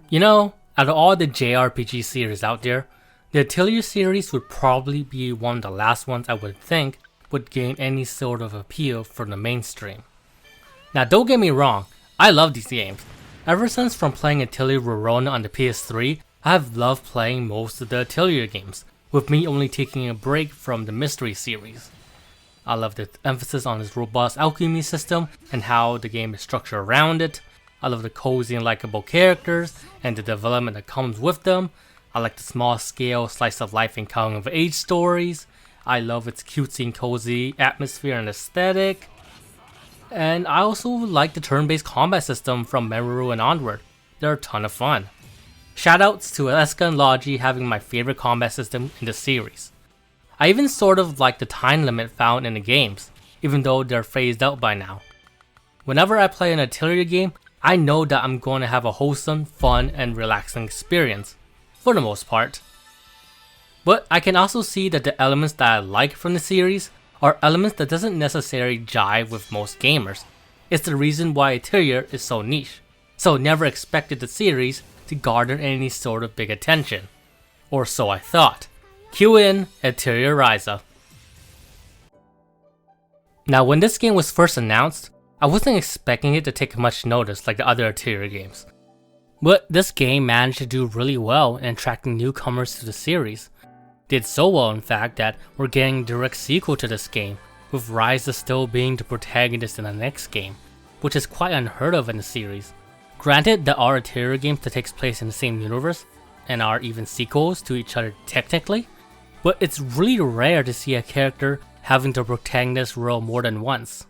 You know, out of all the JRPG series out there, the Atelier series would probably be one of the last ones I would think would gain any sort of appeal from the mainstream. Now don't get me wrong, I love these games. Ever since from playing Atelier Ryza on the PS3, I have loved playing most of the Atelier games, with me only taking a break from the Mystery series. I love the emphasis on its robust alchemy system and how the game is structured around it. I love the cozy and likable characters and the development that comes with them. I like the small scale slice of life and coming of age stories. I love its cutesy and cozy atmosphere and aesthetic. And I also like the turn-based combat system from Meru and onward. They're a ton of fun. Shoutouts to Eska and Logi having my favorite combat system in the series. I even sort of like the time limit found in the games, even though they're phased out by now. Whenever I play an Atelier game, I know that I'm going to have a wholesome, fun, and relaxing experience, for the most part. But I can also see that the elements that I like from the series are elements that doesn't necessarily jive with most gamers. It's the reason why Atelier is so niche, so never expected the series to garner any sort of big attention. Or so I thought. Cue in Atelier Ryza. Now when this game was first announced, I wasn't expecting it to take much notice like the other Atelier games. But this game managed to do really well in attracting newcomers to the series. Did so well in fact that we're getting a direct sequel to this game, with Ryza still being the protagonist in the next game, which is quite unheard of in the series. Granted, there are Atelier games that takes place in the same universe, and are even sequels to each other technically, but it's really rare to see a character having the protagonist role more than once.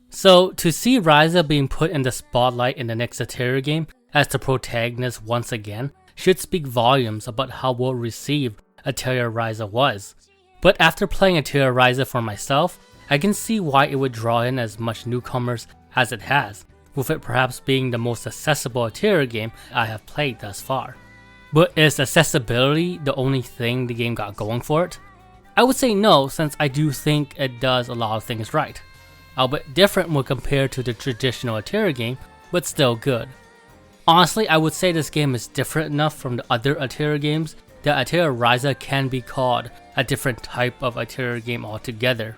So to see Ryza being put in the spotlight in the next Atelier game as the protagonist once again should speak volumes about how well received Atelier Ryza was. But after playing Atelier Ryza for myself, I can see why it would draw in as much newcomers as it has, with it perhaps being the most accessible Atelier game I have played thus far. But is accessibility the only thing the game got going for it? I would say no, since I do think it does a lot of things right. Albeit different when compared to the traditional Atelier game, but still good. Honestly, I would say this game is different enough from the other Atelier games that Atelier Ryza can be called a different type of Atelier game altogether.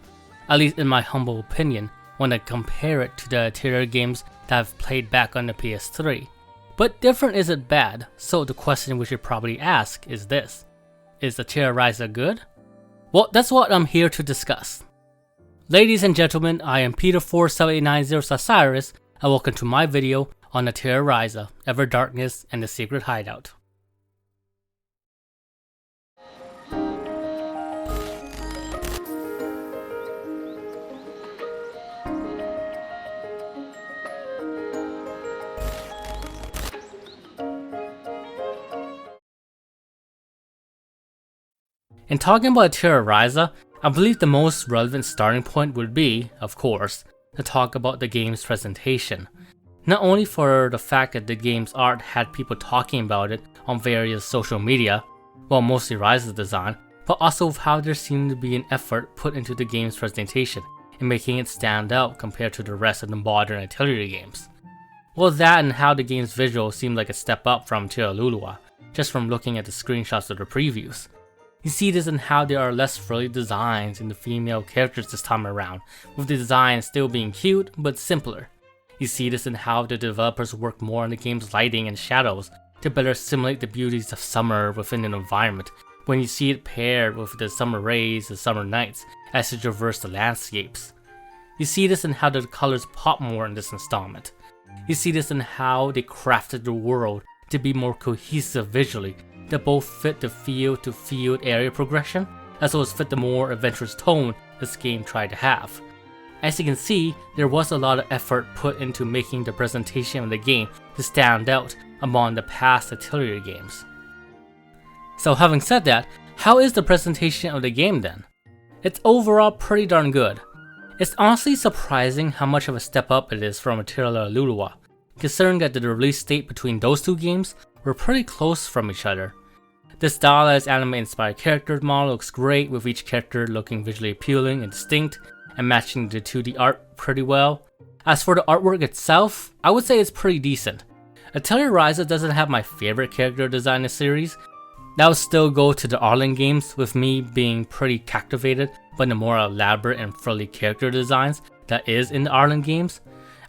At least in my humble opinion, when I compare it to the Atelier games that I've played back on the PS3. But different isn't bad, so the question we should probably ask is this: is Atelier Ryza good? Well, that's what I'm here to discuss. Ladies and gentlemen, I am Peter4789 Osiris, and welcome to my video on Atelier Ryza, Ever Darkness, and the Secret Hideout. In talking about Atelier Ryza, I believe the most relevant starting point would be, of course, to talk about the game's presentation. Not only for the fact that the game's art had people talking about it on various social media, well mostly Ryza's design, but also with how there seemed to be an effort put into the game's presentation in making it stand out compared to the rest of the modern Atelier games. Well, that and how the game's visual seemed like a step up from Lulua, just from looking at the screenshots of the previews. You see this in how there are less frilly designs in the female characters this time around, with the design still being cute but simpler. You see this in how the developers work more on the game's lighting and shadows to better simulate the beauties of summer within an environment, when you see it paired with the summer rays and summer nights as you traverse the landscapes. You see this in how the colors pop more in this installment. You see this in how they crafted the world to be more cohesive visually, that both fit the field-to-field area progression, as well as fit the more adventurous tone this game tried to have. As you can see, there was a lot of effort put into making the presentation of the game to stand out among the past Atelier games. So having said that, how is the presentation of the game then? It's overall pretty darn good. It's honestly surprising how much of a step up it is from Atelier Lulua, considering that the release date between those two games were pretty close from each other. The stylized anime-inspired character model looks great, with each character looking visually appealing and distinct, and matching the 2D art pretty well. As for the artwork itself, I would say it's pretty decent. Atelier Ryza doesn't have my favorite character design in the series. That would still go to the Arlen games, with me being pretty captivated by the more elaborate and frilly character designs that is in the Arlen games.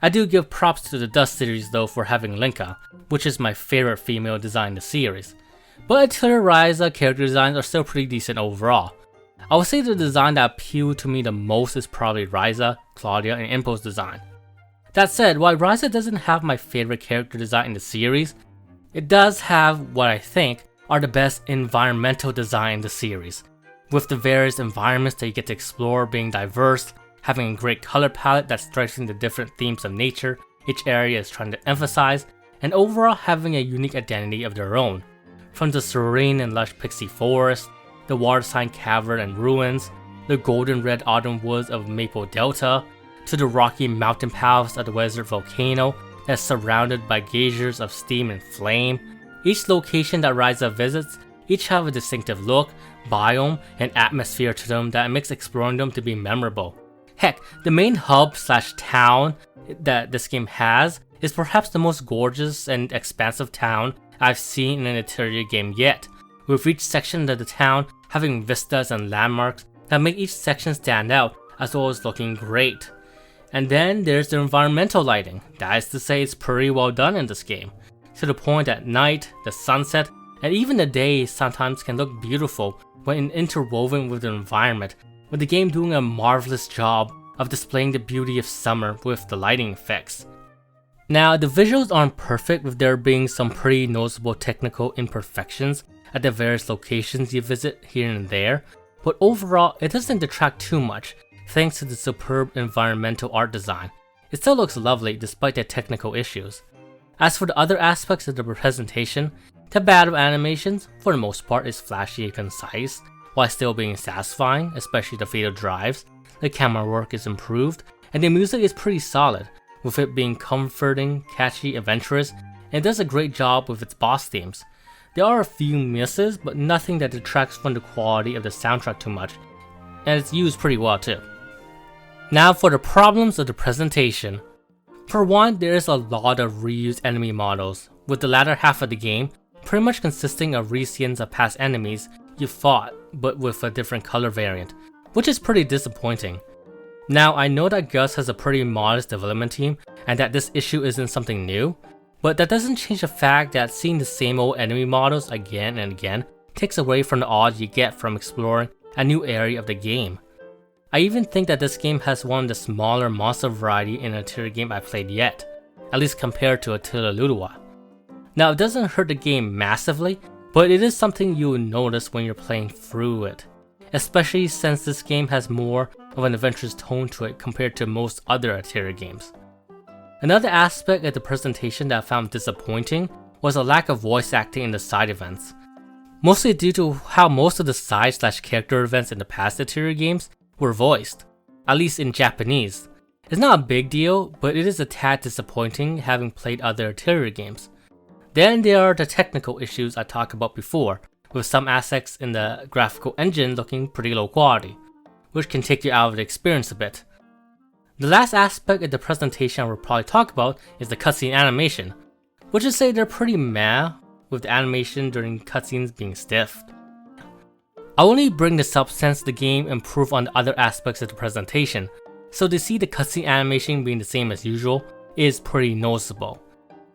I do give props to the Dust series though for having Linka, which is my favorite female design in the series. But Atelier Ryza character designs are still pretty decent overall. I would say the design that appealed to me the most is probably Ryza, Claudia, and Impo's design. That said, while Ryza doesn't have my favorite character design in the series, it does have what I think are the best environmental design in the series, with the various environments that you get to explore being diverse, having a great color palette that strikes the different themes of nature each area is trying to emphasize, and overall having a unique identity of their own. From the serene and lush pixie forest, the water sign cavern and ruins, the golden red autumn woods of Maple Delta, to the rocky mountain paths of the Wizard Volcano that's surrounded by geysers of steam and flame. Each location that Ryza visits each have a distinctive look, biome, and atmosphere to them that makes exploring them to be memorable. Heck, the main hub / town that this game has is perhaps the most gorgeous and expansive town I've seen in an Atelier game yet, with each section of the town having vistas and landmarks that make each section stand out as well as looking great. And then there's the environmental lighting. That is to say, it's pretty well done in this game, to the point that night, the sunset, and even the day sometimes can look beautiful when interwoven with the environment, with the game doing a marvelous job of displaying the beauty of summer with the lighting effects. Now, the visuals aren't perfect, with there being some pretty noticeable technical imperfections at the various locations you visit here and there, but overall it doesn't detract too much thanks to the superb environmental art design. It still looks lovely despite the technical issues. As for the other aspects of the presentation, the battle animations, for the most part, is flashy and concise, while still being satisfying, especially the fatal drives. The camera work is improved, and the music is pretty solid, with it being comforting, catchy, adventurous, and it does a great job with its boss themes. There are a few misses, but nothing that detracts from the quality of the soundtrack too much, and it's used pretty well too. Now for the problems of the presentation. For one, there is a lot of reused enemy models, with the latter half of the game pretty much consisting of reskins of past enemies you fought, but with a different color variant, which is pretty disappointing. Now, I know that Gus has a pretty modest development team and that this issue isn't something new, but that doesn't change the fact that seeing the same old enemy models again and again takes away from the awe you get from exploring a new area of the game. I even think that this game has one of the smaller monster variety in an Atelier game I've played yet, at least compared to Atelier Ryza. Now, it doesn't hurt the game massively, but it is something you will notice when you're playing through it, especially since this game has more of an adventurous tone to it compared to most other Atelier games. Another aspect of the presentation that I found disappointing was a lack of voice acting in the side events, mostly due to how most of the side / character events in the past Atelier games were voiced, at least in Japanese. It's not a big deal, but it is a tad disappointing having played other Atelier games. Then there are the technical issues I talked about before, with some aspects in the graphical engine looking pretty low quality, which can take you out of the experience a bit. The last aspect of the presentation I will probably talk about is the cutscene animation, which is say they're pretty meh, with the animation during cutscenes being stiff. I only bring this up since the game improved on the other aspects of the presentation, so to see the cutscene animation being the same as usual is pretty noticeable.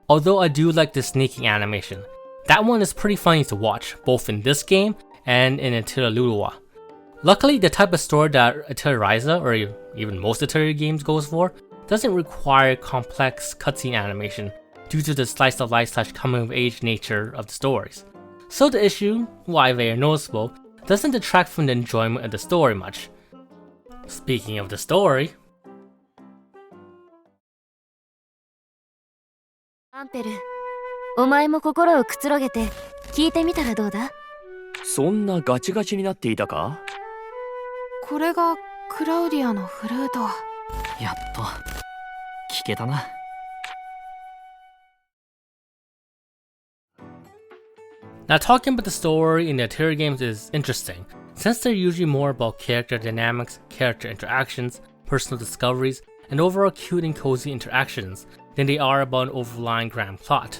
Although I do like the sneaking animation, that one is pretty funny to watch, both in this game and in Atelier Ryza. Luckily, the type of story that Atelier Ryza, or even most Atelier games goes for, doesn't require complex cutscene animation due to the slice of life / coming of age nature of the stories. So the issue, while very noticeable, doesn't detract from the enjoyment of the story much. Speaking of the story, アンペル、お前も心をくつろげて聞いてみたらどうだ？そんなガチガチになっていたか？これがクラウディアのフルート。やっと聞けたな。Now, talking about the story in the Atelier games is interesting, since they're usually more about character dynamics, character interactions, personal discoveries, and overall cute and cozy interactions than they are about an overlying grand plot.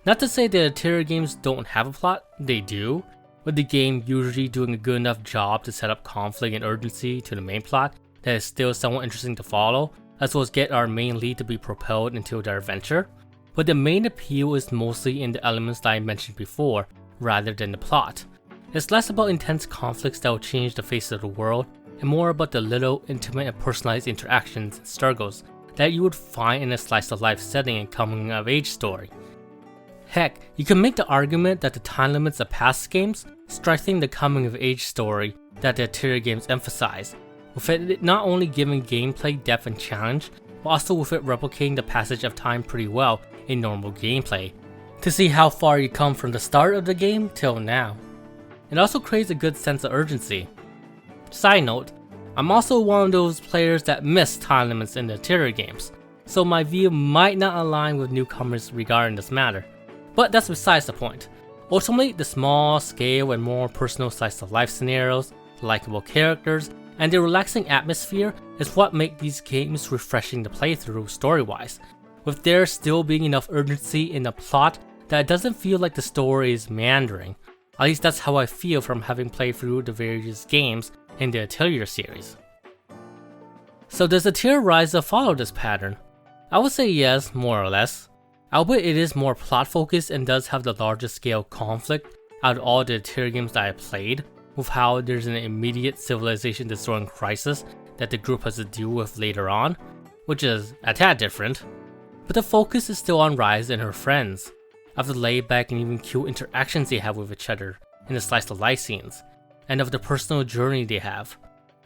Not to say that Atelier games don't have a plot, they do, with the game usually doing a good enough job to set up conflict and urgency to the main plot that is still somewhat interesting to follow, as well as get our main lead to be propelled into their adventure. But the main appeal is mostly in the elements that I mentioned before, rather than the plot. It's less about intense conflicts that will change the face of the world, and more about the little, intimate and personalized interactions and struggles that you would find in a slice-of-life setting and coming-of-age story. Heck, you can make the argument that the time limits of past games strengthen the coming-of-age story that the Atelier games emphasize, with it not only giving gameplay depth and challenge, but also with it replicating the passage of time pretty well in normal gameplay, to see how far you come from the start of the game till now. It also creates a good sense of urgency. Side note, I'm also one of those players that miss time limits in the Atelier games, so my view might not align with newcomers regarding this matter. But that's besides the point. Ultimately, the small scale and more personal slice-of-life scenarios, likable characters, and the relaxing atmosphere is what make these games refreshing to play through story-wise, with there still being enough urgency in the plot that it doesn't feel like the story is meandering. At least that's how I feel from having played through the various games in the Atelier series. So does Atelier Ryza follow this pattern? I would say yes, more or less. Albeit it is more plot focused and does have the largest scale conflict out of all the Atelier games that I played, with how there's an immediate civilization destroying crisis that the group has to deal with later on, which is a tad different. But the focus is still on Ryza and her friends, of the laid back and even cute interactions they have with each other in the slice of life scenes, and of the personal journey they have.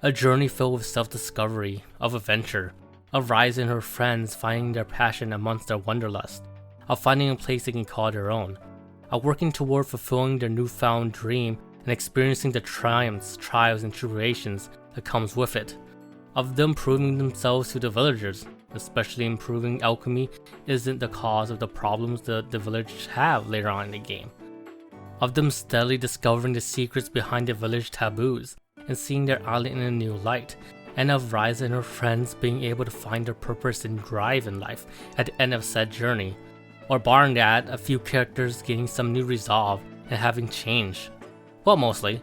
A journey filled with self-discovery, of adventure, of Ryza and her friends finding their passion amongst their wanderlust, of finding a place they can call their own, of working toward fulfilling their newfound dream and experiencing the triumphs, trials, and tribulations that comes with it, of them proving themselves to the villagers, especially improving alchemy isn't the cause of the problems the villagers have later on in the game, of them steadily discovering the secrets behind the village taboos and seeing their island in a new light, and of Ryza and her friends being able to find their purpose and drive in life at the end of said journey, or barring that, a few characters gaining some new resolve and having change. Well, mostly.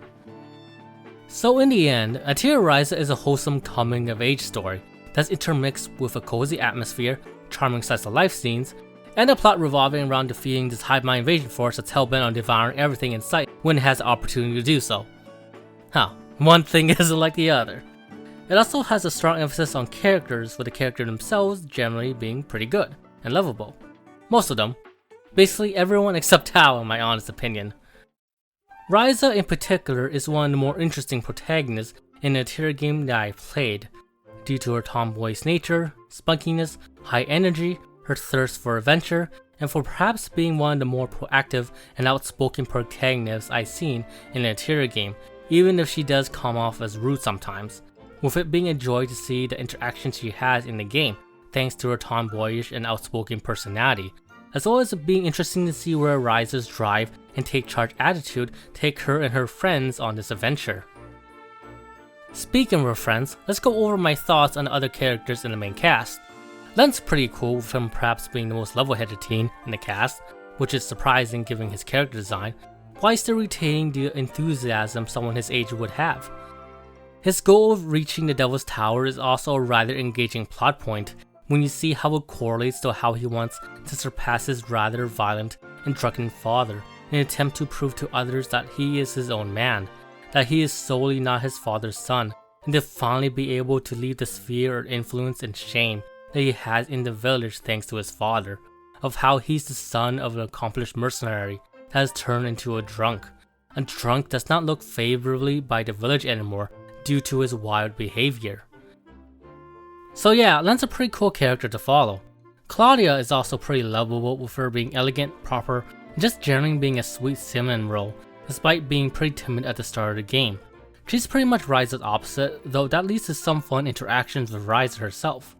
So in the end, Atelier Ryza is a wholesome coming-of-age story that's intermixed with a cozy atmosphere, charming slice-of-life scenes, and a plot revolving around defeating this hive-mind invasion force that's hell-bent on devouring everything in sight when it has the opportunity to do so. One thing isn't like the other. It also has a strong emphasis on characters, with the characters themselves generally being pretty good and lovable. Most of them. Basically everyone except Tao in my honest opinion. Ryza in particular is one of the more interesting protagonists in the Atelier game that I played, due to her tomboyish nature, spunkiness, high energy, her thirst for adventure, and for perhaps being one of the more proactive and outspoken protagonists I've seen in an Atelier game, even if she does come off as rude sometimes, with it being a joy to see the interactions she has in the game, thanks to her tomboyish and outspoken personality, as well as it being interesting to see where Ryza's drive and take charge attitude take her and her friends on this adventure. Speaking of her friends, let's go over my thoughts on the other characters in the main cast. Len's pretty cool, with him perhaps being the most level-headed teen in the cast, which is surprising given his character design, while still retaining the enthusiasm someone his age would have. His goal of reaching the Devil's Tower is also a rather engaging plot point when you see how it correlates to how he wants to surpass his rather violent and drunken father in an attempt to prove to others that he is his own man, that he is solely not his father's son, and to finally be able to leave the sphere of influence and shame that he has in the village thanks to his father, of how he's the son of an accomplished mercenary that has turned into a drunk does not look favorably by the village anymore due to his wild behavior. So yeah, Len's a pretty cool character to follow. Claudia is also pretty lovable, with her being elegant, proper, and just generally being a sweet cinnamon roll, despite being pretty timid at the start of the game. She's pretty much Ryza's opposite, though that leads to some fun interactions with Ryza herself.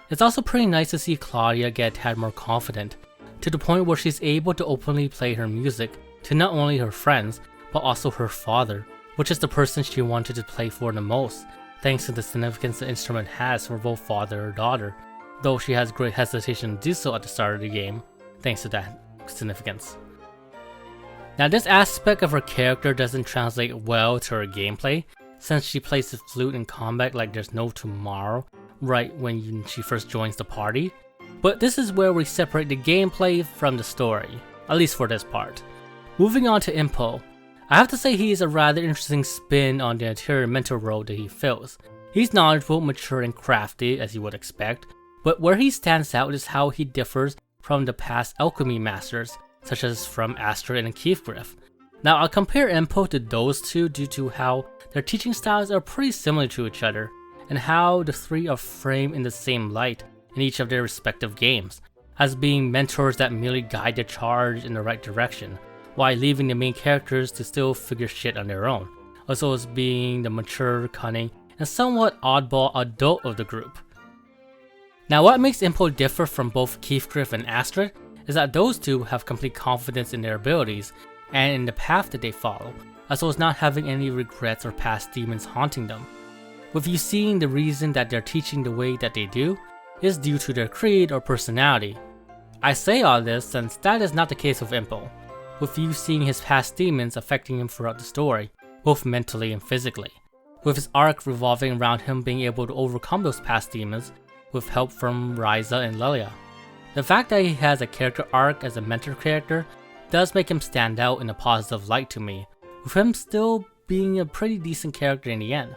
It's also pretty nice to see Claudia get a tad more confident, to the point where she's able to openly play her music to not only her friends, but also her father, which is the person she wanted to play for the most, thanks to the significance the instrument has for both father and daughter, though she has great hesitation to do so at the start of the game, thanks to that significance. Now this aspect of her character doesn't translate well to her gameplay, since she plays the flute in combat like there's no tomorrow right when she first joins the party. But this is where we separate the gameplay from the story, at least for this part. Moving on to Impo, I have to say he is a rather interesting spin on the interior mentor role that he fills. He's knowledgeable, mature, and crafty as you would expect, but where he stands out is how he differs from the past alchemy masters, such as from Astrid and Keithgriff. Now I'll compare Impo to those two due to how their teaching styles are pretty similar to each other, and how the three are framed in the same light in each of their respective games, as being mentors that merely guide the charge in the right direction, while leaving the main characters to still figure shit on their own, as well as being the mature, cunning, and somewhat oddball adult of the group. Now what makes Impo differ from both Keithgriff and Astrid is that those two have complete confidence in their abilities and in the path that they follow, as well as not having any regrets or past demons haunting them. With you seeing the reason that they're teaching the way that they do is due to their creed or personality. I say all this since that is not the case with Impo, with you seeing his past demons affecting him throughout the story, both mentally and physically, with his arc revolving around him being able to overcome those past demons with help from Ryza and Lilia. The fact that he has a character arc as a mentor character does make him stand out in a positive light to me, with him still being a pretty decent character in the end.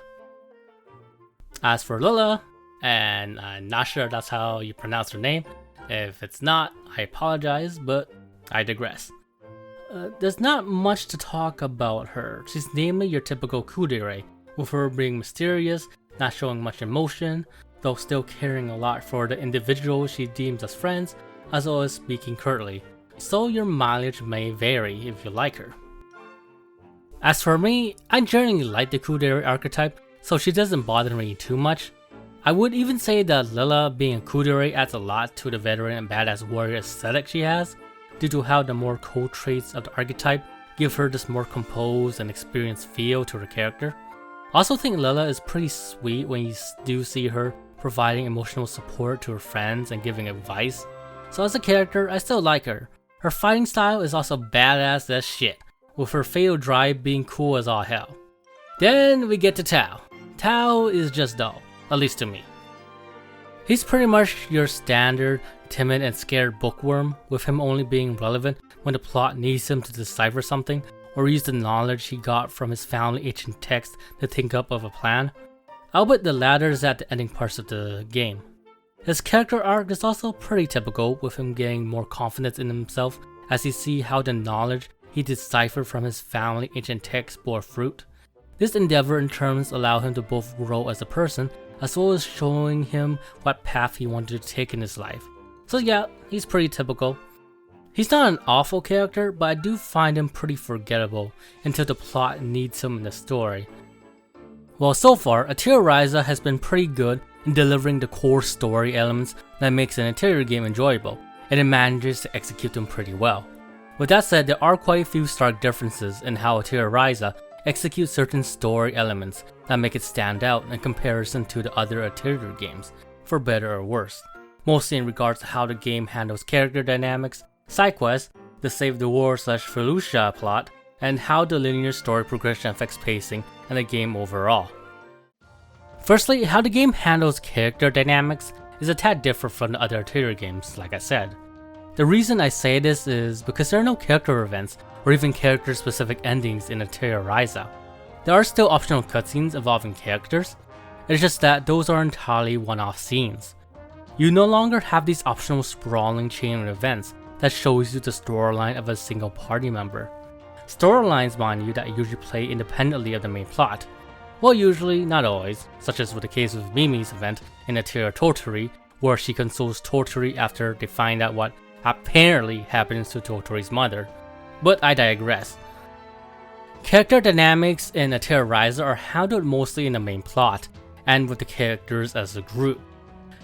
As for Lilia, and I'm not sure that's how you pronounce her name, if it's not, I apologize, but I digress. There's not much to talk about her. She's namely your typical kudere, with her being mysterious, not showing much emotion, though still caring a lot for the individuals she deems as friends, as well as speaking curtly, so your mileage may vary if you like her. As for me, I generally like the kudere archetype, so she doesn't bother me too much. I would even say that Lilia being a kudere adds a lot to the veteran and badass warrior aesthetic she has, due to how the more cold traits of the archetype give her this more composed and experienced feel to her character. I also think Lilia is pretty sweet when you do see her providing emotional support to her friends and giving advice, so as a character I still like her. Her fighting style is also badass as shit, with her fatal drive being cool as all hell. Then we get to Tao. Tao is just dull, at least to me. He's pretty much your standard timid and scared bookworm, with him only being relevant when the plot needs him to decipher something or use the knowledge he got from his family ancient text to think up of a plan. Albeit the latter is at the ending parts of the game. His character arc is also pretty typical, with him getting more confidence in himself as you see how the knowledge he deciphered from his family ancient text bore fruit. This endeavor in turns allow him to both grow as a person, as well as showing him what path he wanted to take in his life. So yeah, he's pretty typical. He's not an awful character, but I do find him pretty forgettable until the plot needs him in the story. Well, so far, Atelier Ryza has been pretty good in delivering the core story elements that makes an Atelier game enjoyable, and it manages to execute them pretty well. With that said, there are quite a few stark differences in how Atelier Ryza executes certain story elements that make it stand out in comparison to the other Atelier games, for better or worse. Mostly in regards to how the game handles character dynamics, side quests, the Save the War/Felucia plot, and how the linear story progression affects pacing and the game overall. Firstly, how the game handles character dynamics is a tad different from the other Atelier games, like I said. The reason I say this is because there are no character events or even character specific endings in Atelier Ryza. There are still optional cutscenes involving characters, it's just that those are entirely one-off scenes. You no longer have these optional sprawling chain of events that shows you the storyline of a single party member. Storylines, mind you, that usually play independently of the main plot. Well, usually, not always, such as with the case of Mimi's event in Atelier Totori, where she consoles Totori after they find out what apparently happens to Totori's mother. But I digress. Character dynamics in Atelier Ryza are handled mostly in the main plot, and with the characters as a group.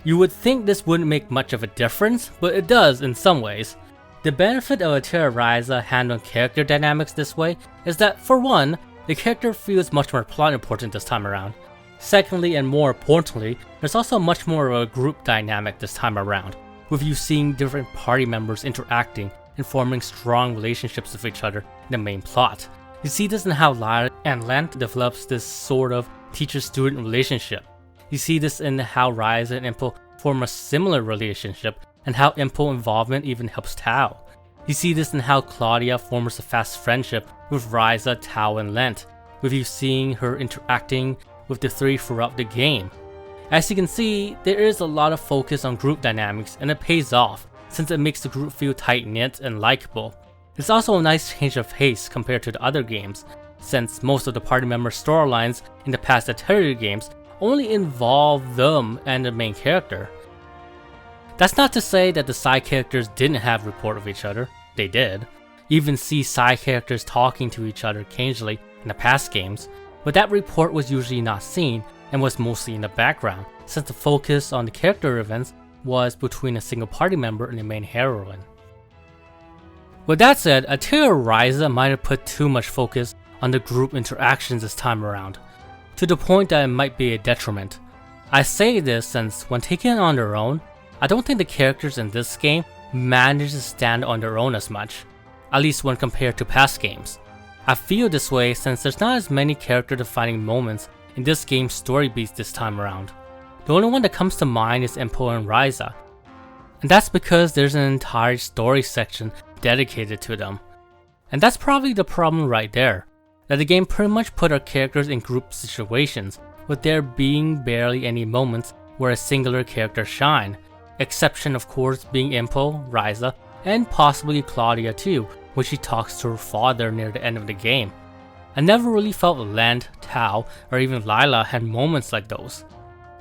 You would think this wouldn't make much of a difference, but it does in some ways. The benefit of Atelier Ryza handling character dynamics this way is that, for one, the character feels much more plot important this time around. Secondly, and more importantly, there's also much more of a group dynamic this time around, with you seeing different party members interacting and forming strong relationships with each other in the main plot. You see this in how Lila and Lent develops this sort of teacher-student relationship. You see this in how Ryza and Impo form a similar relationship, and how Impo involvement even helps Tao. You see this in how Claudia forms a fast friendship with Ryza, Tao, and Lent, with you seeing her interacting with the three throughout the game. As you can see, there is a lot of focus on group dynamics, and it pays off, since it makes the group feel tight-knit and likable. It's also a nice change of pace compared to the other games, since most of the party member storylines in the past Atelier games only involve them and the main character. That's not to say that the side characters didn't have rapport with each other, they did. You even see side characters talking to each other occasionally in the past games, but that rapport was usually not seen and was mostly in the background, since the focus on the character events was between a single party member and the main heroine. With that said, Atelier Ryza might have put too much focus on the group interactions this time around, to the point that it might be a detriment. I say this since when taken on their own, I don't think the characters in this game manage to stand on their own as much, at least when compared to past games. I feel this way since there's not as many character defining moments in this game's story beats this time around. The only one that comes to mind is Impo and Ryza, and that's because there's an entire story section dedicated to them. And that's probably the problem right there, that the game pretty much put our characters in group situations, with there being barely any moments where a singular character shine, exception of course being Impo, Ryza, and possibly Claudia too, when she talks to her father near the end of the game. I never really felt Lent, Tao, or even Lila had moments like those.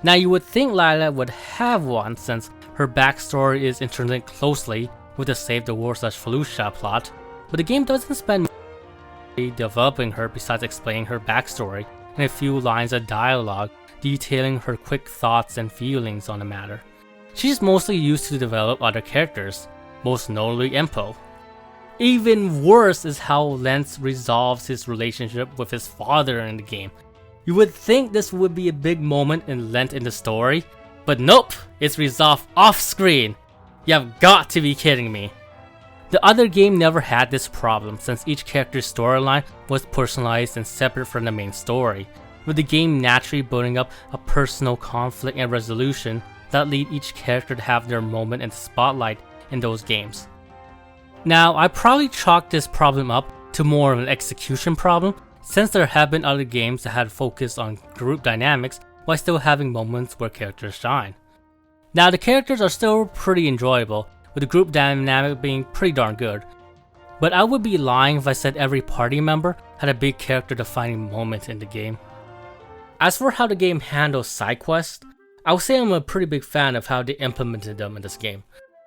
Now you would think Lila would have one since her backstory is interlinked closely with the Save the World/Fallujah plot, but the game doesn't spend much developing her besides explaining her backstory and a few lines of dialogue detailing her quick thoughts and feelings on the matter. She's mostly used to develop other characters, most notably Impo. Even worse is how Lentz resolves his relationship with his father in the game. You would think this would be a big moment in Lent in the story, but nope, it's resolved off screen. You've got to be kidding me. The other game never had this problem since each character's storyline was personalized and separate from the main story, with the game naturally building up a personal conflict and resolution that lead each character to have their moment in the spotlight in those games. Now, I probably chalked this problem up to more of an execution problem, since there have been other games that had focused on group dynamics while still having moments where characters shine. Now, the characters are still pretty enjoyable, with the group dynamic being pretty darn good, but I would be lying if I said every party member had a big character defining moment in the game. As for how the game handles side quests, I would say I'm a pretty big fan of how they implemented them in this game.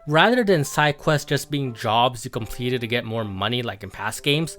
Rather than side quests just being jobs you completed to get more money like in past games,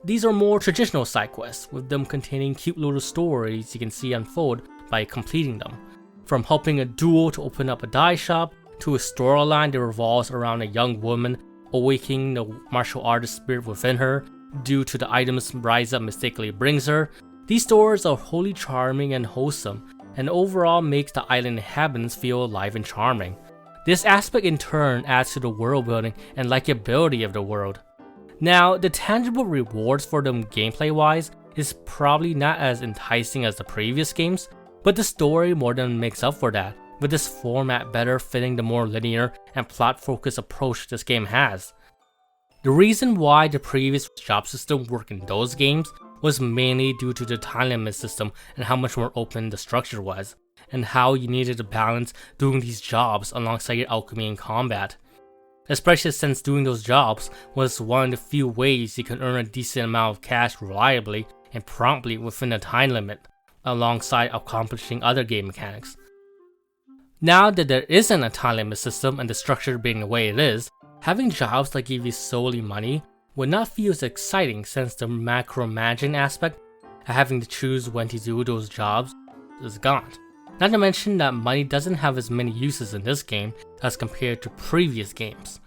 these are more traditional side quests, with them containing cute little stories you can see unfold by completing them. From helping a duel to open up a dye shop, to a storyline that revolves around a young woman awakening the martial artist spirit within her due to the items Ryza mistakenly brings her, these stories are wholly charming and wholesome, and overall makes the island inhabitants feel alive and charming. This aspect in turn adds to the world building and likability of the world. Now, the tangible rewards for them gameplay wise is probably not as enticing as the previous games, but the story more than makes up for that, with this format better fitting the more linear and plot focused approach this game has. The reason why the previous job system worked in those games was mainly due to the time limit system and how much more open the structure was, and how you needed to balance doing these jobs alongside your alchemy and combat. Especially since doing those jobs was one of the few ways you can earn a decent amount of cash reliably and promptly within a time limit, alongside accomplishing other game mechanics. Now that there isn't a time limit system and the structure being the way it is, having jobs that give you solely money would not feel as exciting since the macro-managing aspect of having to choose when to do those jobs is gone. Not to mention that money doesn't have as many uses in this game as compared to previous games.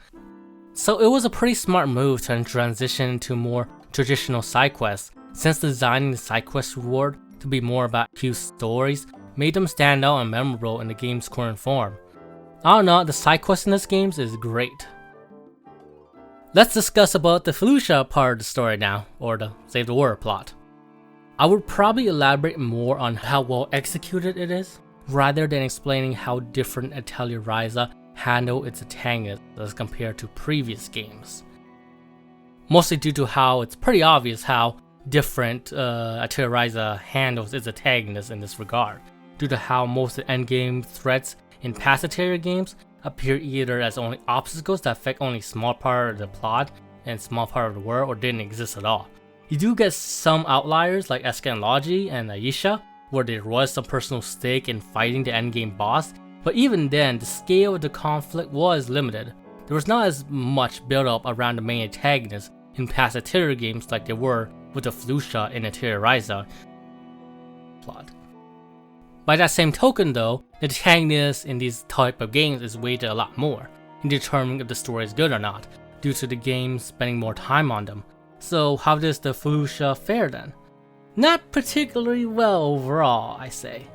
So it was a pretty smart move to transition to more traditional side quests, since designing the side quest reward to be more about cute stories made them stand out and memorable in the game's current form. I don't know, the side quest in this game is great. let's discuss about the Felucia part of the story now, or the Save the World plot. I would probably elaborate more on how well executed it is, rather than explaining how different Atelier Ryza handle its antagonists as compared to previous games. Mostly due to how it's pretty obvious how different Atelier Ryza handles its antagonists in this regard, due to how most of the endgame threats in past Atelier games appear either as only obstacles that affect only a small part of the plot and small part of the world, or didn't exist at all. You do get some outliers like Eska and Logi and Aisha, where there was some personal stake in fighting the endgame boss, but even then, the scale of the conflict was limited. There was not as much build up around the main antagonist in past Atelier games like there were with the Felucia in Atelier Ryza plot. By that same token though, the antagonist in these type of games is weighted a lot more in determining if the story is good or not, due to the game spending more time on them. So how does the Felucia fare then? Not particularly well overall, I say.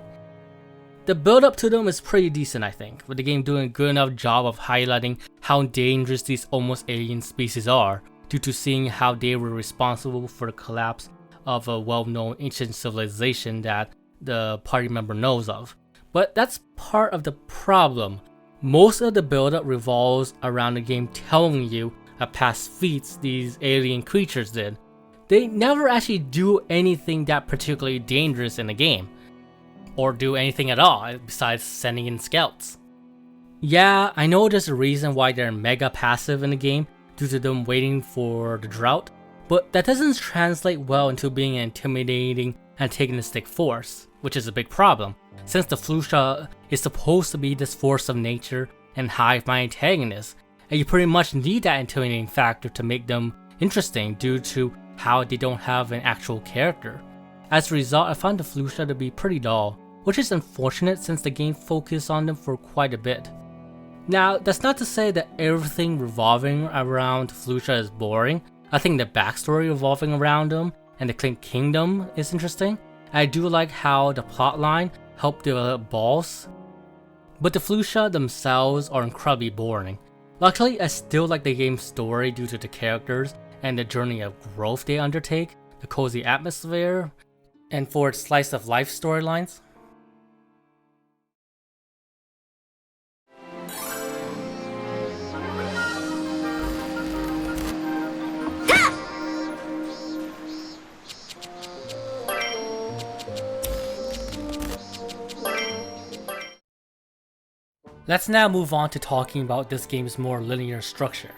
The build up to them is pretty decent I think, with the game doing a good enough job of highlighting how dangerous these almost alien species are, due to seeing how they were responsible for the collapse of a well-known ancient civilization that the party member knows of. But that's part of the problem. Most of the build up revolves around the game telling you of past feats these alien creatures did. They never actually do anything that particularly dangerous in the game, or do anything at all besides sending in scouts. Yeah, I know there's a reason why they're mega passive in the game due to them waiting for the drought, but that doesn't translate well into being an intimidating antagonistic force, which is a big problem, since the Felucia is supposed to be this force of nature and hive mind antagonist, and you pretty much need that intimidating factor to make them interesting due to how they don't have an actual character. As a result, I found the Felucia to be pretty dull, which is unfortunate since the game focused on them for quite a bit. Now, that's not to say that everything revolving around Felucia is boring. I think the backstory revolving around them and the Clink Kingdom is interesting. I do like how the plotline helped develop boss, but the Felucia themselves are incredibly boring. Luckily, I still like the game's story due to the characters and the journey of growth they undertake, the cozy atmosphere, and for its slice of life storylines. Let's now move on to talking about this game's more linear structure.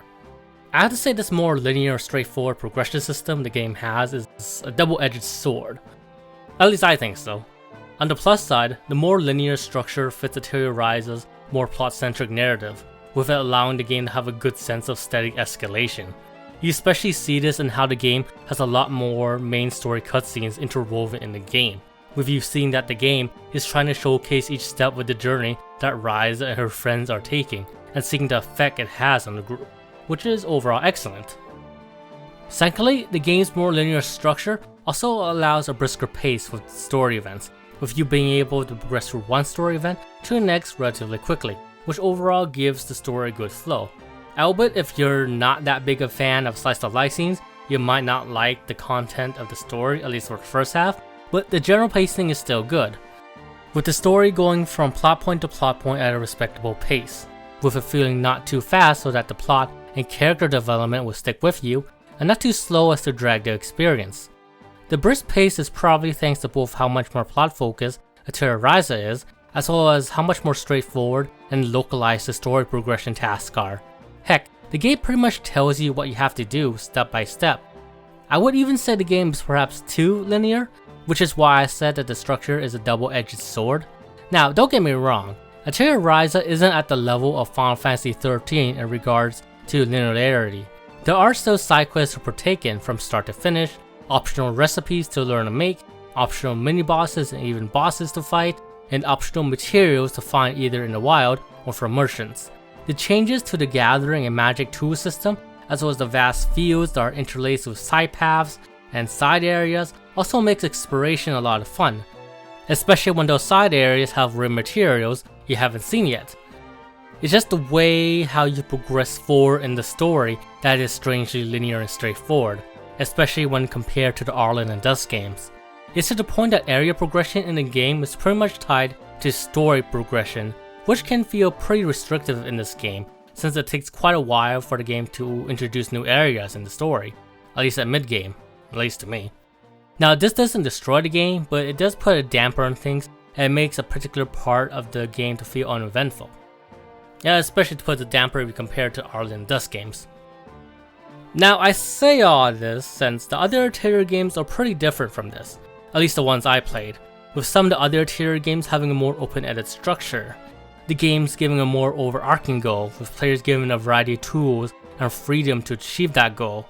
I have to say this more linear, straightforward progression system the game has is a double-edged sword. At least I think so. On the plus side, the more linear structure fits Atelier Ryza's more plot-centric narrative, with it allowing the game to have a good sense of steady escalation. You especially see this in how the game has a lot more main story cutscenes interwoven in the game, with you seeing that the game is trying to showcase each step of the journey that Ryza and her friends are taking, and seeing the effect it has on the group, which is overall excellent. Secondly, the game's more linear structure also allows a brisker pace with story events, with you being able to progress through one story event to the next relatively quickly, which overall gives the story a good flow. Albeit if you're not that big a fan of slice of life scenes, you might not like the content of the story, at least for the first half, but the general pacing is still good, with the story going from plot point to plot point at a respectable pace, with it feeling not too fast so that the plot and character development will stick with you, and not too slow as to drag the experience. The brisk pace is probably thanks to both how much more plot focused Atelier Ryza is, as well as how much more straightforward and localized the story progression tasks are. Heck, the game pretty much tells you what you have to do step by step. I would even say the game is perhaps too linear, which is why I said that the structure is a double-edged sword. Now, don't get me wrong, Atelier Ryza isn't at the level of Final Fantasy XIII in regards to linearity. There are still side quests to partake in from start to finish, optional recipes to learn to make, optional mini-bosses and even bosses to fight, and optional materials to find either in the wild or from merchants. The changes to the gathering and magic tool system, as well as the vast fields that are interlaced with side paths and side areas, also makes exploration a lot of fun, especially when those side areas have rare materials you haven't seen yet. It's just the way how you progress forward in the story that is strangely linear and straightforward, especially when compared to the Arlen and Dusk games. It's to the point that area progression in the game is pretty much tied to story progression, which can feel pretty restrictive in this game, since it takes quite a while for the game to introduce new areas in the story, at least at mid-game, at least to me. Now this doesn't destroy the game, but it does put a damper on things and makes a particular part of the game to feel uneventful. Yeah, especially to put the damper if you compare it to Arlen and Dusk games. Now I say all this since the other Atelier games are pretty different from this, at least the ones I played, with some of the other Atelier games having a more open-ended structure. The games giving a more overarching goal, with players given a variety of tools and freedom to achieve that goal.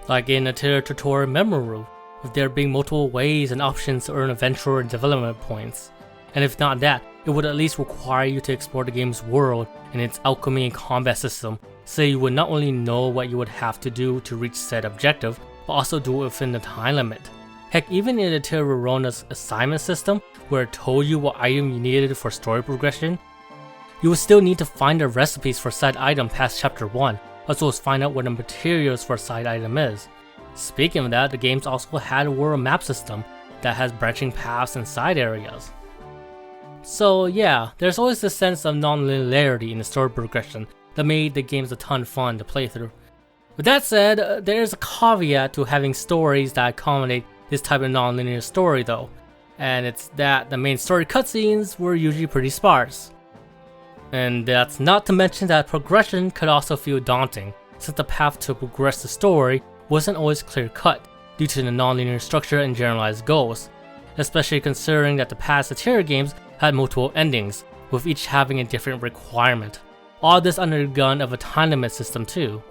Like in Atelier Tutorial Memoru, with there being multiple ways and options to earn adventure and development points. And if not that, it would at least require you to explore the game's world and its alchemy and combat system, so you would not only know what you would have to do to reach said objective, but also do it within the time limit. Heck, even in Atelier Rona's assignment system, where it told you what item you needed for story progression, you would still need to find the recipes for said item past chapter 1, as well as find out what the materials for a side item is. Speaking of that, the games also had a world map system that has branching paths and side areas. So yeah, there's always this sense of non-linearity in the story progression that made the games a ton of fun to play through. With that said, there's a caveat to having stories that accommodate this type of non-linear story though, and it's that the main story cutscenes were usually pretty sparse. And that's not to mention that progression could also feel daunting, since the path to progress the story wasn't always clear-cut due to the non-linear structure and generalized goals, especially considering that the past Atelier games had multiple endings, with each having a different requirement. All this under the gun of a time limit system too.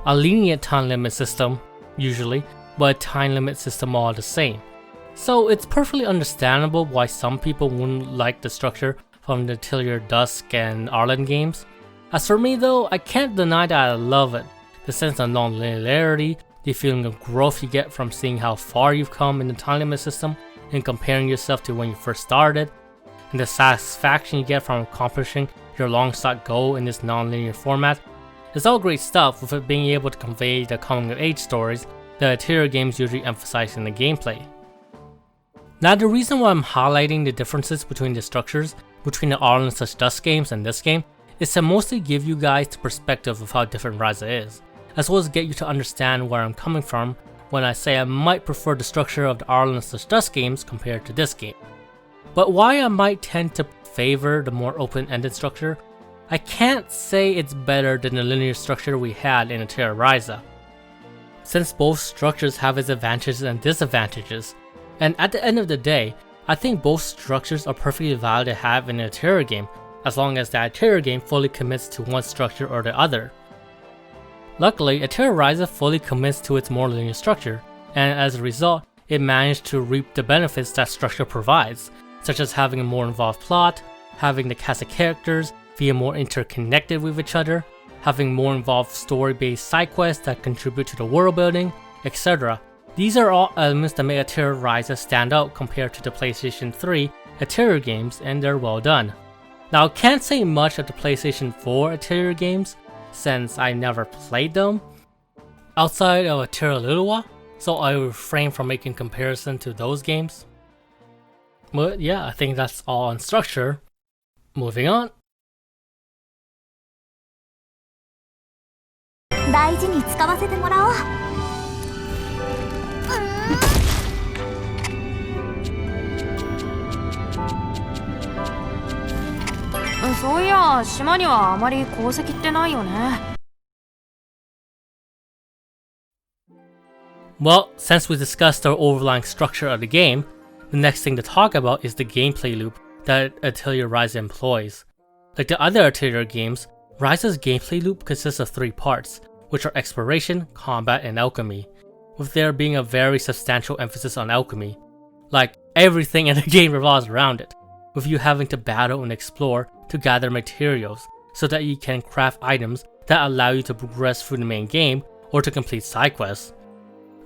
A lenient time limit system, usually, but a time limit system all the same. So it's perfectly understandable why some people wouldn't like the structure from the Atelier Dusk and Arlen games. As for me though, I can't deny that I love it. The sense of non-linearity, the feeling of growth you get from seeing how far you've come in the time limit system and comparing yourself to when you first started, and the satisfaction you get from accomplishing your long-sought goal in this non-linear format. It's all great stuff, with it being able to convey the coming-of-age stories that Atelier games usually emphasize in the gameplay. Now the reason why I'm highlighting the differences between the structures between the Arlen / Dusk games and this game is to mostly give you guys the perspective of how different Ryza is, as well as get you to understand where I'm coming from when I say I might prefer the structure of the Arlen / Dusk games compared to this game. But why I might tend to favor the more open-ended structure, I can't say it's better than the linear structure we had in Atelier Ryza, since both structures have its advantages and disadvantages, and at the end of the day, I think both structures are perfectly valid to have in an Atelier game, as long as the Atelier game fully commits to one structure or the other. Luckily, Atelier Ryza fully commits to its more linear structure, and as a result, it managed to reap the benefits that structure provides, such as having a more involved plot, having the cast of characters feel more interconnected with each other, having more involved story-based side quests that contribute to the world building, etc. These are all elements that make Atelier Ryza stand out compared to the PlayStation 3 Atelier games, and they're well done. Now I can't say much of the PlayStation 4 Atelier games, since I never played them, outside of Atelier Lilua, so I will refrain from making comparison to those games. But yeah, I think that's all on structure. Moving on. 大事に使わせてもらおう。そういや、島にはあまり鉱石ってないよね。Well, since we discussed the overlying structure of the game, the next thing to talk about is the gameplay loop that Atelier Ryza employs. Like the other Atelier games, Ryza's gameplay loop consists of 3 parts, which are exploration, combat, and alchemy, with there being a very substantial emphasis on alchemy. Like, everything in the game revolves around it, with you having to battle and explore to gather materials, so that you can craft items that allow you to progress through the main game or to complete side quests,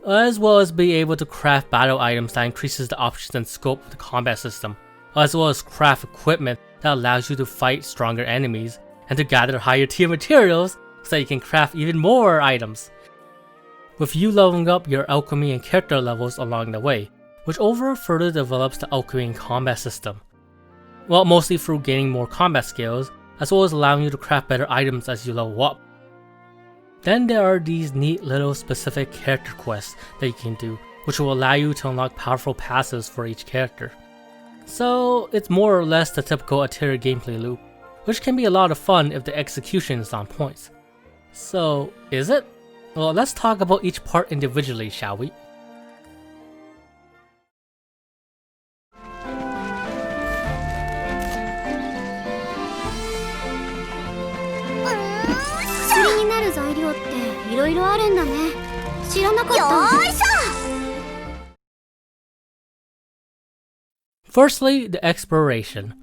as well as be able to craft battle items that increases the options and scope of the combat system, as well as craft equipment that allows you to fight stronger enemies and to gather higher tier materials so that you can craft even more items. With you leveling up your alchemy and character levels along the way, which overall further develops the alchemy and combat system. Well, mostly through gaining more combat skills, as well as allowing you to craft better items as you level up. Then there are these neat little specific character quests that you can do, which will allow you to unlock powerful passives for each character. So it's more or less the typical Atelier gameplay loop, which can be a lot of fun if the execution is on point. So is it? Well, let's talk about each part individually, shall we? Firstly, the exploration.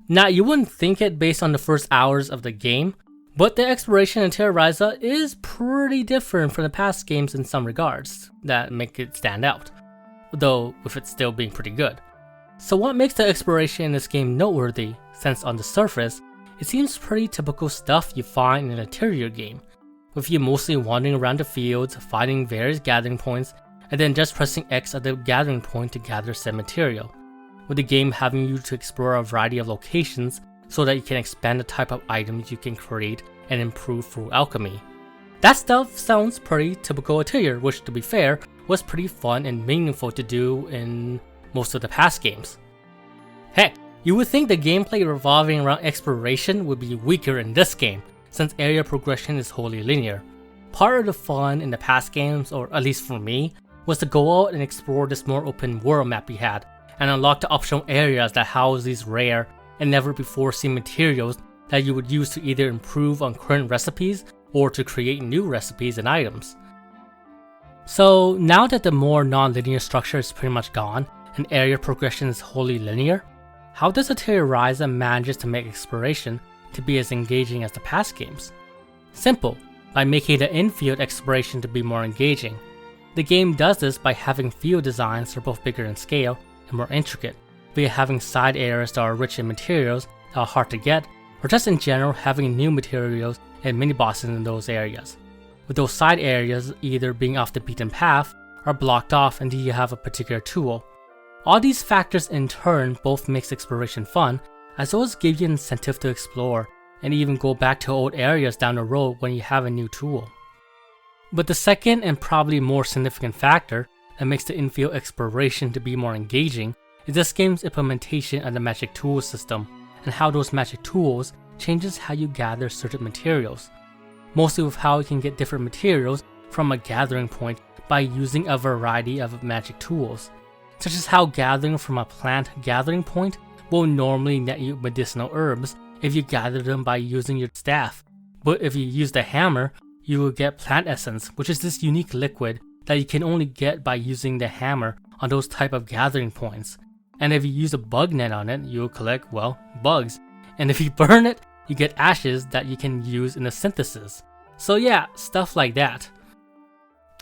Now, you wouldn't think it based on the first hours of the game, but the exploration in Atelier Ryza is pretty different from the past games in some regards that make it stand out, though with it still being pretty good. So what makes the exploration in this game noteworthy, since on the surface, it seems pretty typical stuff you find in an Atelier game, with you mostly wandering around the fields, finding various gathering points, and then just pressing X at the gathering point to gather said material, with the game having you to explore a variety of locations so that you can expand the type of items you can create and improve through alchemy. That stuff sounds pretty typical Atelier, which to be fair, was pretty fun and meaningful to do in most of the past games. Heck, you would think the gameplay revolving around exploration would be weaker in this game, since area progression is wholly linear. Part of the fun in the past games, or at least for me, was to go out and explore this more open world map we had, and unlock the optional areas that house these rare and never before seen materials that you would use to either improve on current recipes or to create new recipes and items. So now that the more non-linear structure is pretty much gone and area progression is wholly linear, how does Atelier Ryza manage to make exploration to be as engaging as the past games? Simple, by making the in-field exploration to be more engaging. The game does this by having field designs that are both bigger in scale and more intricate, via having side areas that are rich in materials that are hard to get, or just in general having new materials and mini-bosses in those areas, with those side areas either being off the beaten path or blocked off until you have a particular tool. All these factors in turn both makes exploration fun, as well as give you an incentive to explore and even go back to old areas down the road when you have a new tool. But the second and probably more significant factor that makes the infield exploration to be more engaging is this game's implementation of the magic tool system and how those magic tools changes how you gather certain materials, mostly with how you can get different materials from a gathering point by using a variety of magic tools, such as how gathering from a plant gathering point will normally net you medicinal herbs if you gather them by using your staff, but if you use the hammer, you will get plant essence, which is this unique liquid that you can only get by using the hammer on those type of gathering points. And if you use a bug net on it, you'll collect, well, bugs. And if you burn it, you get ashes that you can use in the synthesis. So yeah, stuff like that.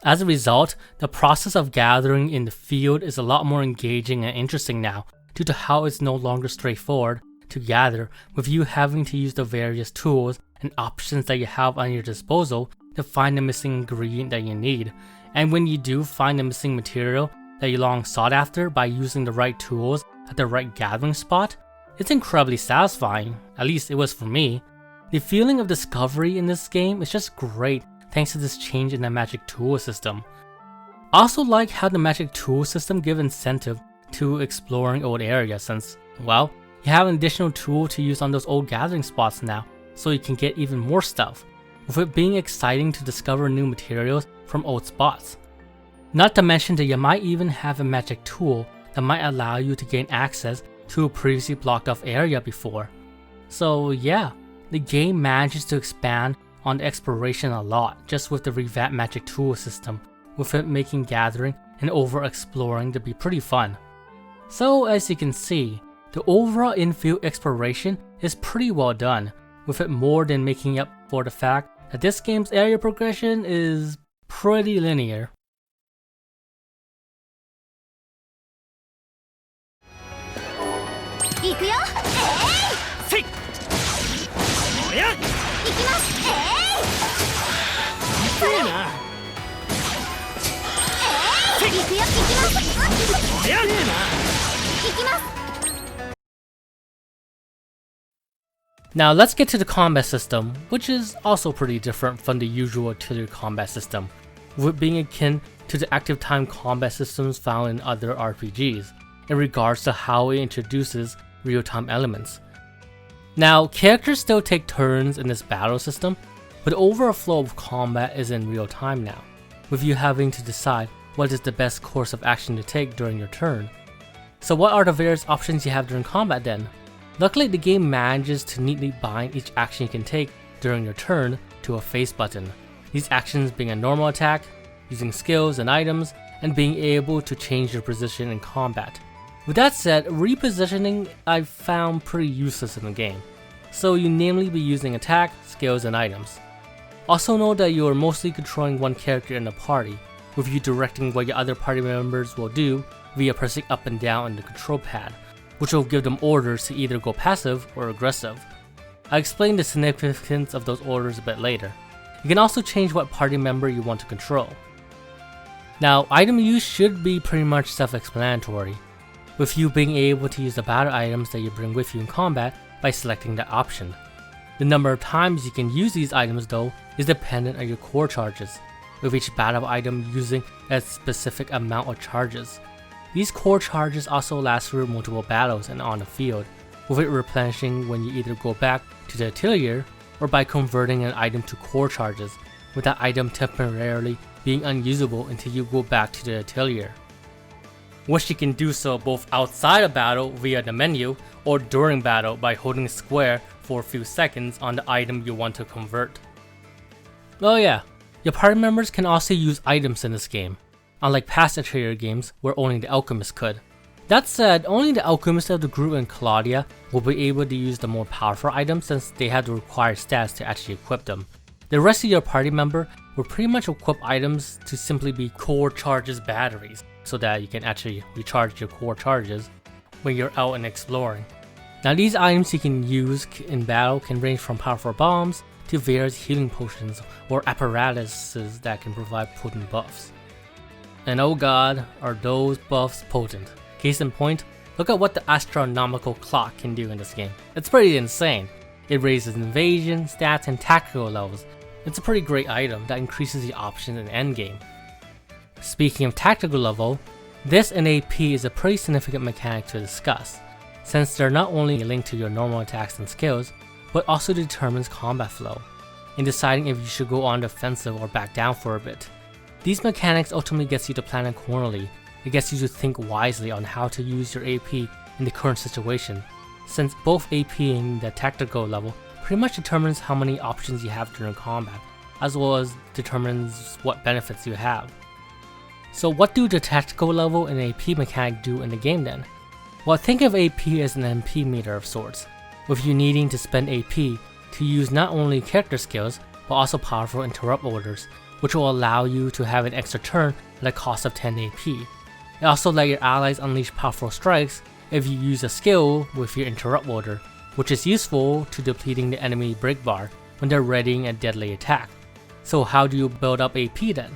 As a result, the process of gathering in the field is a lot more engaging and interesting now, due to how it's no longer straightforward to gather, with you having to use the various tools and options that you have on your disposal to find the missing ingredient that you need. And when you do find the missing material that you long sought after by using the right tools at the right gathering spot, it's incredibly satisfying, at least it was for me. The feeling of discovery in this game is just great thanks to this change in the magic tool system. I also like how the magic tool system gives incentive to exploring old areas since, well, you have an additional tool to use on those old gathering spots now, so you can get even more stuff, with it being exciting to discover new materials from old spots. Not to mention that you might even have a magic tool that might allow you to gain access to a previously blocked off area before. So yeah, the game manages to expand on the exploration a lot just with the revamped magic tool system, with it making gathering and over exploring to be pretty fun. So as you can see, the overall infield exploration is pretty well done, with it more than making up for the fact that this game's area progression is pretty linear. Now let's get to the combat system, which is also pretty different from the usual Atelier combat system, with it being akin to the active time combat systems found in other RPGs, in regards to how it introduces real-time elements. Now, characters still take turns in this battle system, but the overall flow of combat is in real time now, with you having to decide what is the best course of action to take during your turn. So what are the various options you have during combat then? Luckily, the game manages to neatly bind each action you can take during your turn to a face button, these actions being a normal attack, using skills and items, and being able to change your position in combat. With that said, repositioning I've found pretty useless in the game, so you namely be using attack, skills, and items. Also know that you are mostly controlling one character in the party, with you directing what your other party members will do via pressing up and down on the control pad, which will give them orders to either go passive or aggressive. I'll explain the significance of those orders a bit later. You can also change what party member you want to control. Now, item use should be pretty much self-explanatory, with you being able to use the battle items that you bring with you in combat by selecting that option. The number of times you can use these items though is dependent on your core charges, with each battle item using a specific amount of charges. These core charges also last through multiple battles and on the field, with it replenishing when you either go back to the Atelier or by converting an item to core charges, with that item temporarily being unusable until you go back to the Atelier. Which you can do so both outside of battle via the menu or during battle by holding square for a few seconds on the item you want to convert. Oh yeah, your party members can also use items in this game, unlike past Atelier games where only the alchemist could. That said, only the alchemist of the group and Claudia will be able to use the more powerful items since they have the required stats to actually equip them. The rest of your party member will pretty much equip items to simply be core charges batteries, so that you can actually recharge your core charges when you're out and exploring. Now these items you can use in battle can range from powerful bombs to various healing potions or apparatuses that can provide potent buffs. And oh god, are those buffs potent. Case in point, look at what the astronomical clock can do in this game. It's pretty insane. It raises invasion, stats, and tactical levels. It's a pretty great item that increases the options in endgame. Speaking of tactical level, this in AP is a pretty significant mechanic to discuss, since they're not only linked to your normal attacks and skills, but also determines combat flow, in deciding if you should go on the offensive or back down for a bit. These mechanics ultimately gets you to plan accordingly. It gets you to think wisely on how to use your AP in the current situation, since both AP and the tactical level pretty much determines how many options you have during combat, as well as determines what benefits you have. So what do the tactical level and AP mechanic do in the game then? Well, think of AP as an MP meter of sorts, with you needing to spend AP to use not only character skills, but also powerful interrupt orders, which will allow you to have an extra turn at a cost of 10 AP. It also let your allies unleash powerful strikes if you use a skill with your interrupt order, which is useful to depleting the enemy break bar when they're readying a deadly attack. So how do you build up AP then?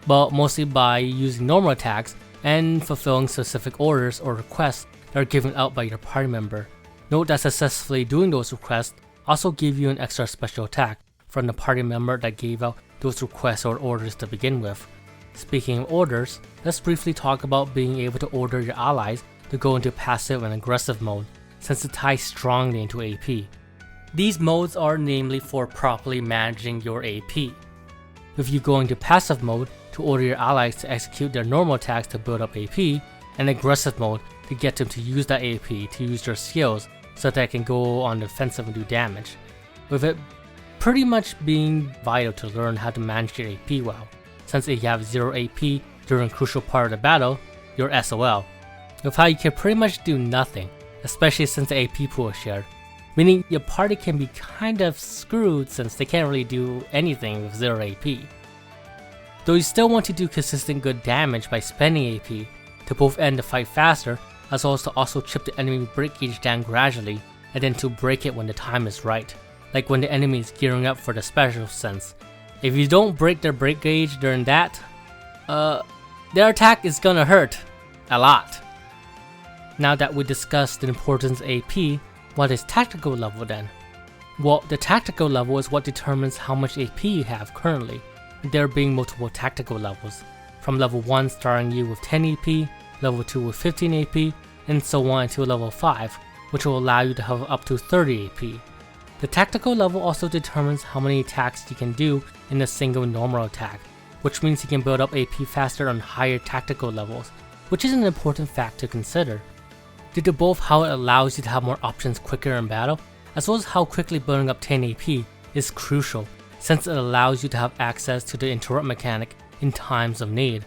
Well, mostly by using normal attacks and fulfilling specific orders or requests that are given out by your party member. Note that successfully doing those requests also give you an extra special attack from the party member that gave out those requests or orders to begin with. Speaking of orders, let's briefly talk about being able to order your allies to go into passive and aggressive mode, since it ties strongly into AP. These modes are namely for properly managing your AP. With you going to passive mode to order your allies to execute their normal attacks to build up AP, and aggressive mode to get them to use that AP to use their skills so that they can go on the offensive and do damage. With it pretty much being vital to learn how to manage your AP well, since if you have 0 AP during a crucial part of the battle, you're SOL. With how you can pretty much do nothing, especially since the AP pool is shared, meaning your party can be kind of screwed since they can't really do anything with 0 AP. Though you still want to do consistent good damage by spending AP to both end the fight faster, as well as to also chip the enemy break gauge down gradually and then to break it when the time is right, like when the enemy is gearing up for the special sense. If you don't break their break gauge during that, their attack is gonna hurt a lot. Now that we discussed the importance of AP, what is tactical level then? Well, the tactical level is what determines how much AP you have currently, there being multiple tactical levels, from level 1 starting you with 10 AP, level 2 with 15 AP, and so on until level 5, which will allow you to have up to 30 AP. The tactical level also determines how many attacks you can do in a single normal attack, which means you can build up AP faster on higher tactical levels, which is an important fact to consider. Due to both how it allows you to have more options quicker in battle, as well as how quickly building up 10 AP is crucial, since it allows you to have access to the interrupt mechanic in times of need.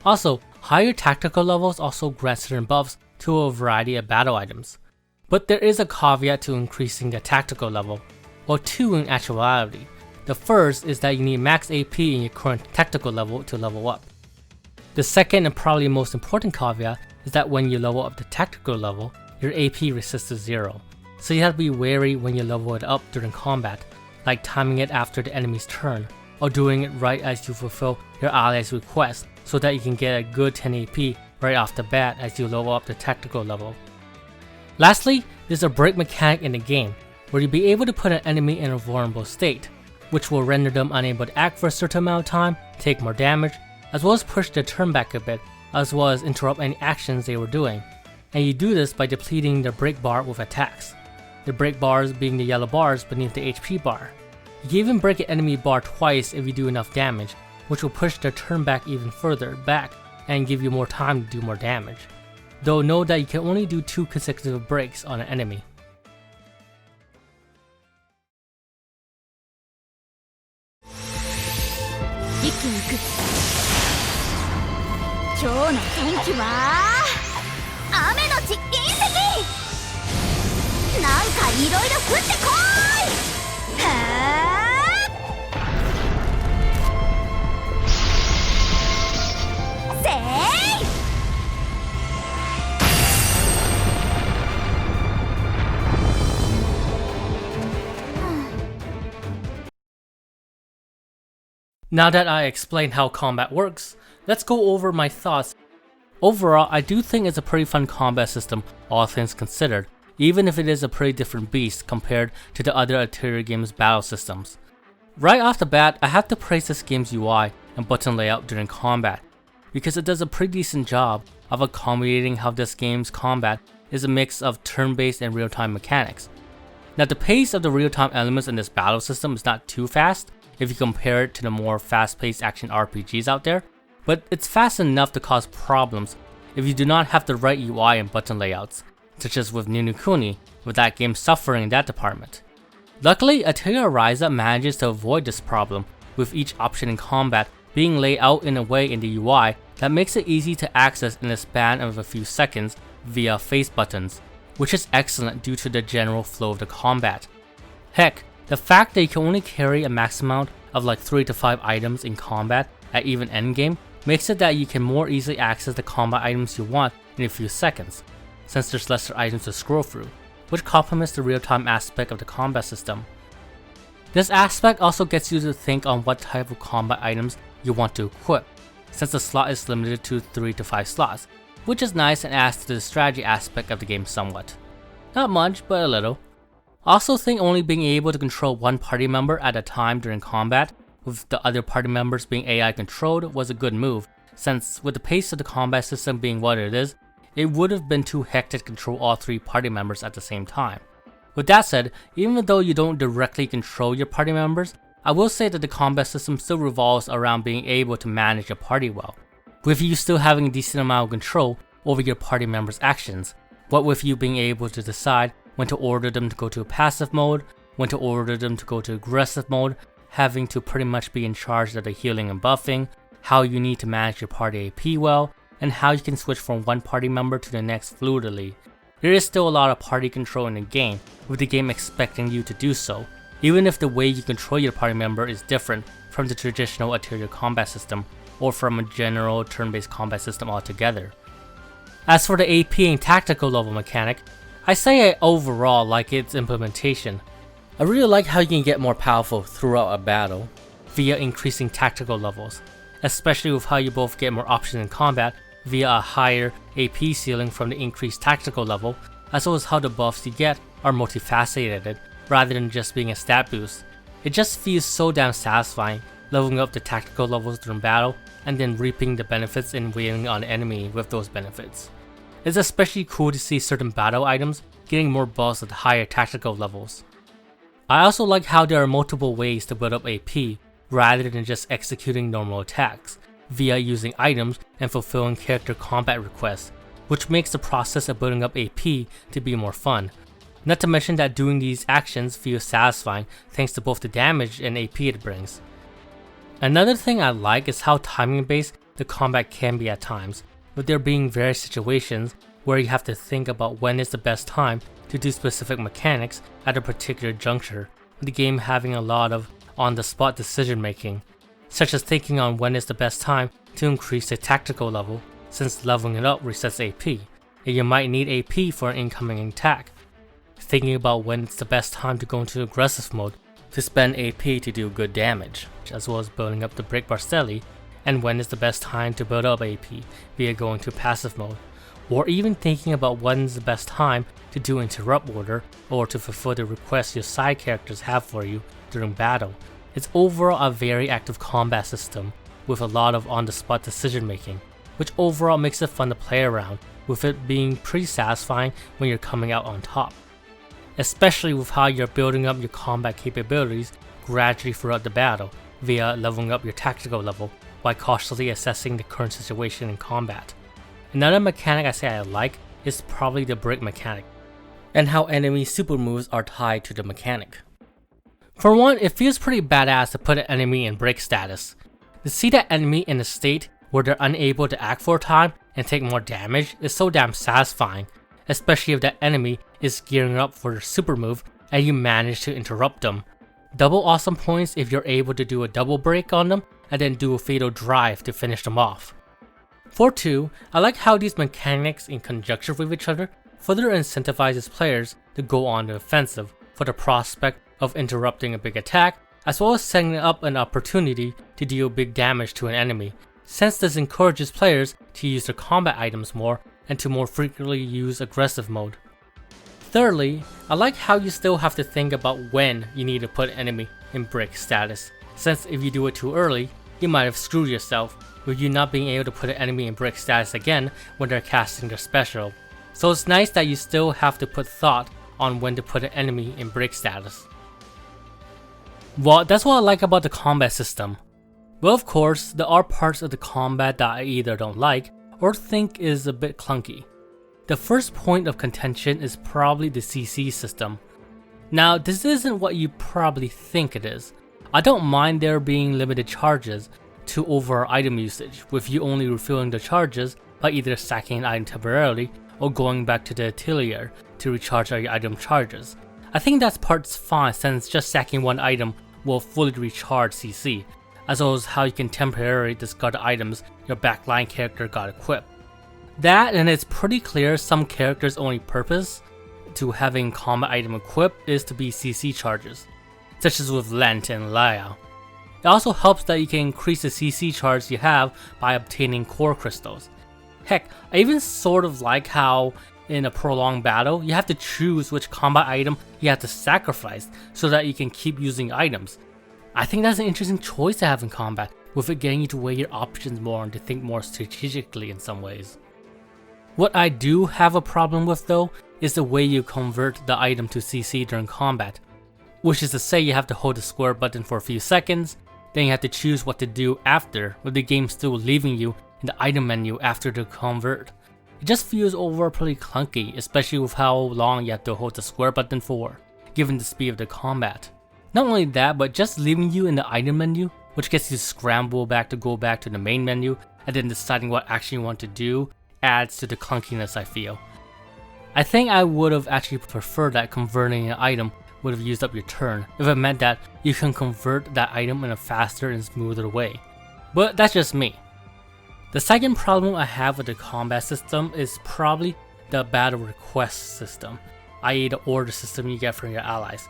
Also, higher tactical levels also grant certain buffs to a variety of battle items. But there is a caveat to increasing the tactical level, well, two in actuality. The first is that you need max AP in your current tactical level to level up. The second and probably most important caveat is that when you level up the tactical level, your AP resets to 0. So you have to be wary when you level it up during combat, like timing it after the enemy's turn, or doing it right as you fulfill your ally's request so that you can get a good 10 AP right off the bat as you level up the tactical level. Lastly, there's a break mechanic in the game, where you'll be able to put an enemy in a vulnerable state, which will render them unable to act for a certain amount of time, take more damage, as well as push their turn back a bit, as well as interrupt any actions they were doing. And you do this by depleting their break bar with attacks, the break bars being the yellow bars beneath the HP bar. You can even break an enemy bar twice if you do enough damage, which will push their turn back even further back and give you more time to do more damage. Though know that you can only do 2 consecutive breaks on an enemy. Now that I explained how combat works, let's go over my thoughts. Overall, I do think it's a pretty fun combat system, all things considered, even if it is a pretty different beast compared to the other Atelier games' battle systems. Right off the bat, I have to praise this game's UI and button layout during combat, because it does a pretty decent job of accommodating how this game's combat is a mix of turn-based and real-time mechanics. Now, the pace of the real-time elements in this battle system is not too fast if you compare it to the more fast-paced action RPGs out there, but it's fast enough to cause problems if you do not have the right UI and button layouts, such as with Ni no Kuni, with that game suffering in that department. Luckily, Atelier Ryza manages to avoid this problem, with each option in combat being laid out in a way in the UI that makes it easy to access in the span of a few seconds via face buttons, which is excellent due to the general flow of the combat. Heck, the fact that you can only carry a max amount of like 3 to 5 items in combat at even endgame makes it that you can more easily access the combat items you want in a few seconds, since there's lesser items to scroll through, which complements the real-time aspect of the combat system. This aspect also gets you to think on what type of combat items you want to equip, since the slot is limited to 3 to 5 slots, which is nice and adds to the strategy aspect of the game somewhat. Not much, but a little. Also think only being able to control one party member at a time during combat, with the other party members being AI controlled, was a good move, since with the pace of the combat system being what it is, it would have been too hectic to control all 3 party members at the same time. With that said, even though you don't directly control your party members, I will say that the combat system still revolves around being able to manage your party well, with you still having a decent amount of control over your party members' actions, what with you being able to decide when to order them to go to passive mode, when to order them to go to aggressive mode, having to pretty much be in charge of the healing and buffing, how you need to manage your party AP well, and how you can switch from one party member to the next fluidly. There is still a lot of party control in the game, with the game expecting you to do so, even if the way you control your party member is different from the traditional Atelier combat system, or from a general turn-based combat system altogether. As for the AP and tactical level mechanic, I say I overall like its implementation. I really like how you can get more powerful throughout a battle. via increasing tactical levels, especially with how you both get more options in combat via a higher AP ceiling from the increased tactical level, as well as how the buffs you get are multifaceted rather than just being a stat boost. It just feels so damn satisfying leveling up the tactical levels during battle and then reaping the benefits and wailing on the enemy with those benefits. It's especially cool to see certain battle items getting more buffs at higher tactical levels. I also like how there are multiple ways to build up AP rather than just executing normal attacks, via using items and fulfilling character combat requests, which makes the process of building up AP to be more fun. Not to mention that doing these actions feels satisfying thanks to both the damage and AP it brings. Another thing I like is how timing based the combat can be at times, with there being various situations where you have to think about when is the best time to do specific mechanics at a particular juncture, with the game having a lot of on-the-spot decision making, such as thinking on when is the best time to increase the tactical level since leveling it up resets AP, and you might need AP for an incoming attack. Thinking about when it's the best time to go into aggressive mode to spend AP to do good damage, as well as building up the Break Barstelli, and when is the best time to build up AP via going to passive mode, or even thinking about when's the best time to do interrupt order or to fulfill the requests your side characters have for you during battle. It's overall a very active combat system with a lot of on-the-spot decision making, which overall makes it fun to play around, with it being pretty satisfying when you're coming out on top. Especially with how you're building up your combat capabilities gradually throughout the battle via leveling up your tactical level while cautiously assessing the current situation in combat. Another mechanic I say I like is probably the break mechanic, and how enemy super moves are tied to the mechanic. For one, it feels pretty badass to put an enemy in break status. To see that enemy in a state where they're unable to act for a time and take more damage is so damn satisfying, especially if that enemy is gearing up for their super move and you manage to interrupt them. Double awesome points if you're able to do a double break on them and then do a fatal drive to finish them off. For 2, I like how these mechanics in conjunction with each other further incentivizes players to go on the offensive for the prospect of interrupting a big attack, as well as setting up an opportunity to deal big damage to an enemy, since this encourages players to use their combat items more and to more frequently use aggressive mode. Thirdly, I like how you still have to think about when you need to put an enemy in break status, since if you do it too early, you might have screwed yourself with you not being able to put an enemy in break status again when they're casting their special. So it's nice that you still have to put thought on when to put an enemy in break status. Well, that's what I like about the combat system. Well, of course, there are parts of the combat that I either don't like or think is a bit clunky. The first point of contention is probably the CC system. Now, this isn't what you probably think it is. I don't mind there being limited charges to overall item usage, with you only refilling the charges by either stacking an item temporarily or going back to the Atelier to recharge your item charges. I think that part's fine since just stacking one item will fully recharge CC, as well as how you can temporarily discard items your backline character got equipped. That, and it's pretty clear some characters' only purpose to having combat item equipped is to be CC charges, such as with Lent and Laia. It also helps that you can increase the CC charge you have by obtaining core crystals. Heck, I even sort of like how in a prolonged battle, you have to choose which combat item you have to sacrifice so that you can keep using items. I think that's an interesting choice to have in combat, with it getting you to weigh your options more and to think more strategically in some ways. What I do have a problem with though, is the way you convert the item to CC during combat. Which is to say you have to hold the square button for a few seconds, then you have to choose what to do after, with the game still leaving you in the item menu after the convert. It just feels overall pretty clunky, especially with how long you have to hold the square button for, given the speed of the combat. Not only that, but just leaving you in the item menu, which gets you to scramble back to go back to the main menu, and then deciding what action you want to do, adds to the clunkiness I feel. I think I would have actually preferred that converting an item would have used up your turn, if it meant that you can convert that item in a faster and smoother way. But that's just me. The second problem I have with the combat system is probably the battle request system, i.e. the order system you get from your allies.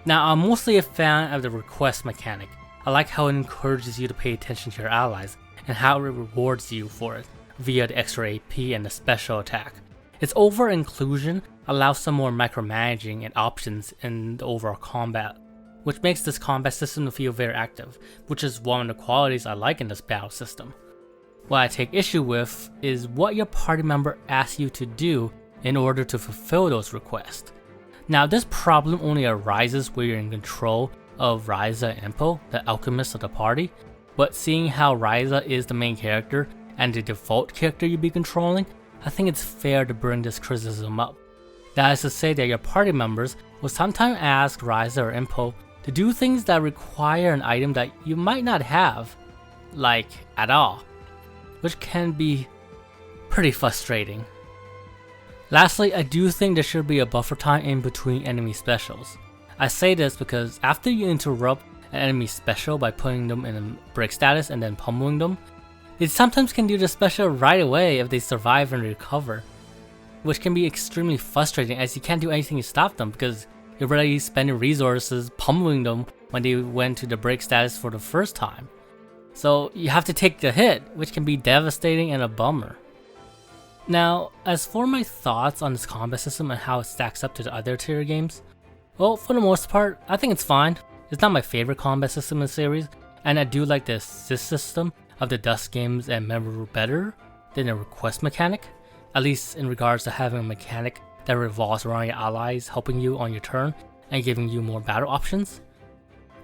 Now, I'm mostly a fan of the request mechanic, I like how it encourages you to pay attention to your allies and how it rewards you for it via the extra AP and the special attack. Its over-inclusion allows some more micromanaging and options in the overall combat, which makes this combat system feel very active, which is one of the qualities I like in this battle system. What I take issue with is what your party member asks you to do in order to fulfill those requests. Now, this problem only arises where you're in control of Ryza and Impo, the alchemists of the party, but seeing how Ryza is the main character and the default character you'll be controlling, I think it's fair to bring this criticism up. That is to say that your party members will sometimes ask Ryza or Impo to do things that require an item that you might not have, like at all, which can be pretty frustrating. Lastly, I do think there should be a buffer time in between enemy specials. I say this because after you interrupt an enemy special by putting them in a break status and then pummeling them, they sometimes can do the special right away if they survive and recover, which can be extremely frustrating as you can't do anything to stop them because you're already spending resources pummeling them when they went to the break status for the first time. So you have to take the hit, which can be devastating and a bummer. Now, as for my thoughts on this combat system and how it stacks up to the other tier games, well, for the most part, I think it's fine. It's not my favorite combat system in the series, and I do like the assist system of the Dust games and Member better than the request mechanic, at least in regards to having a mechanic that revolves around your allies helping you on your turn and giving you more battle options.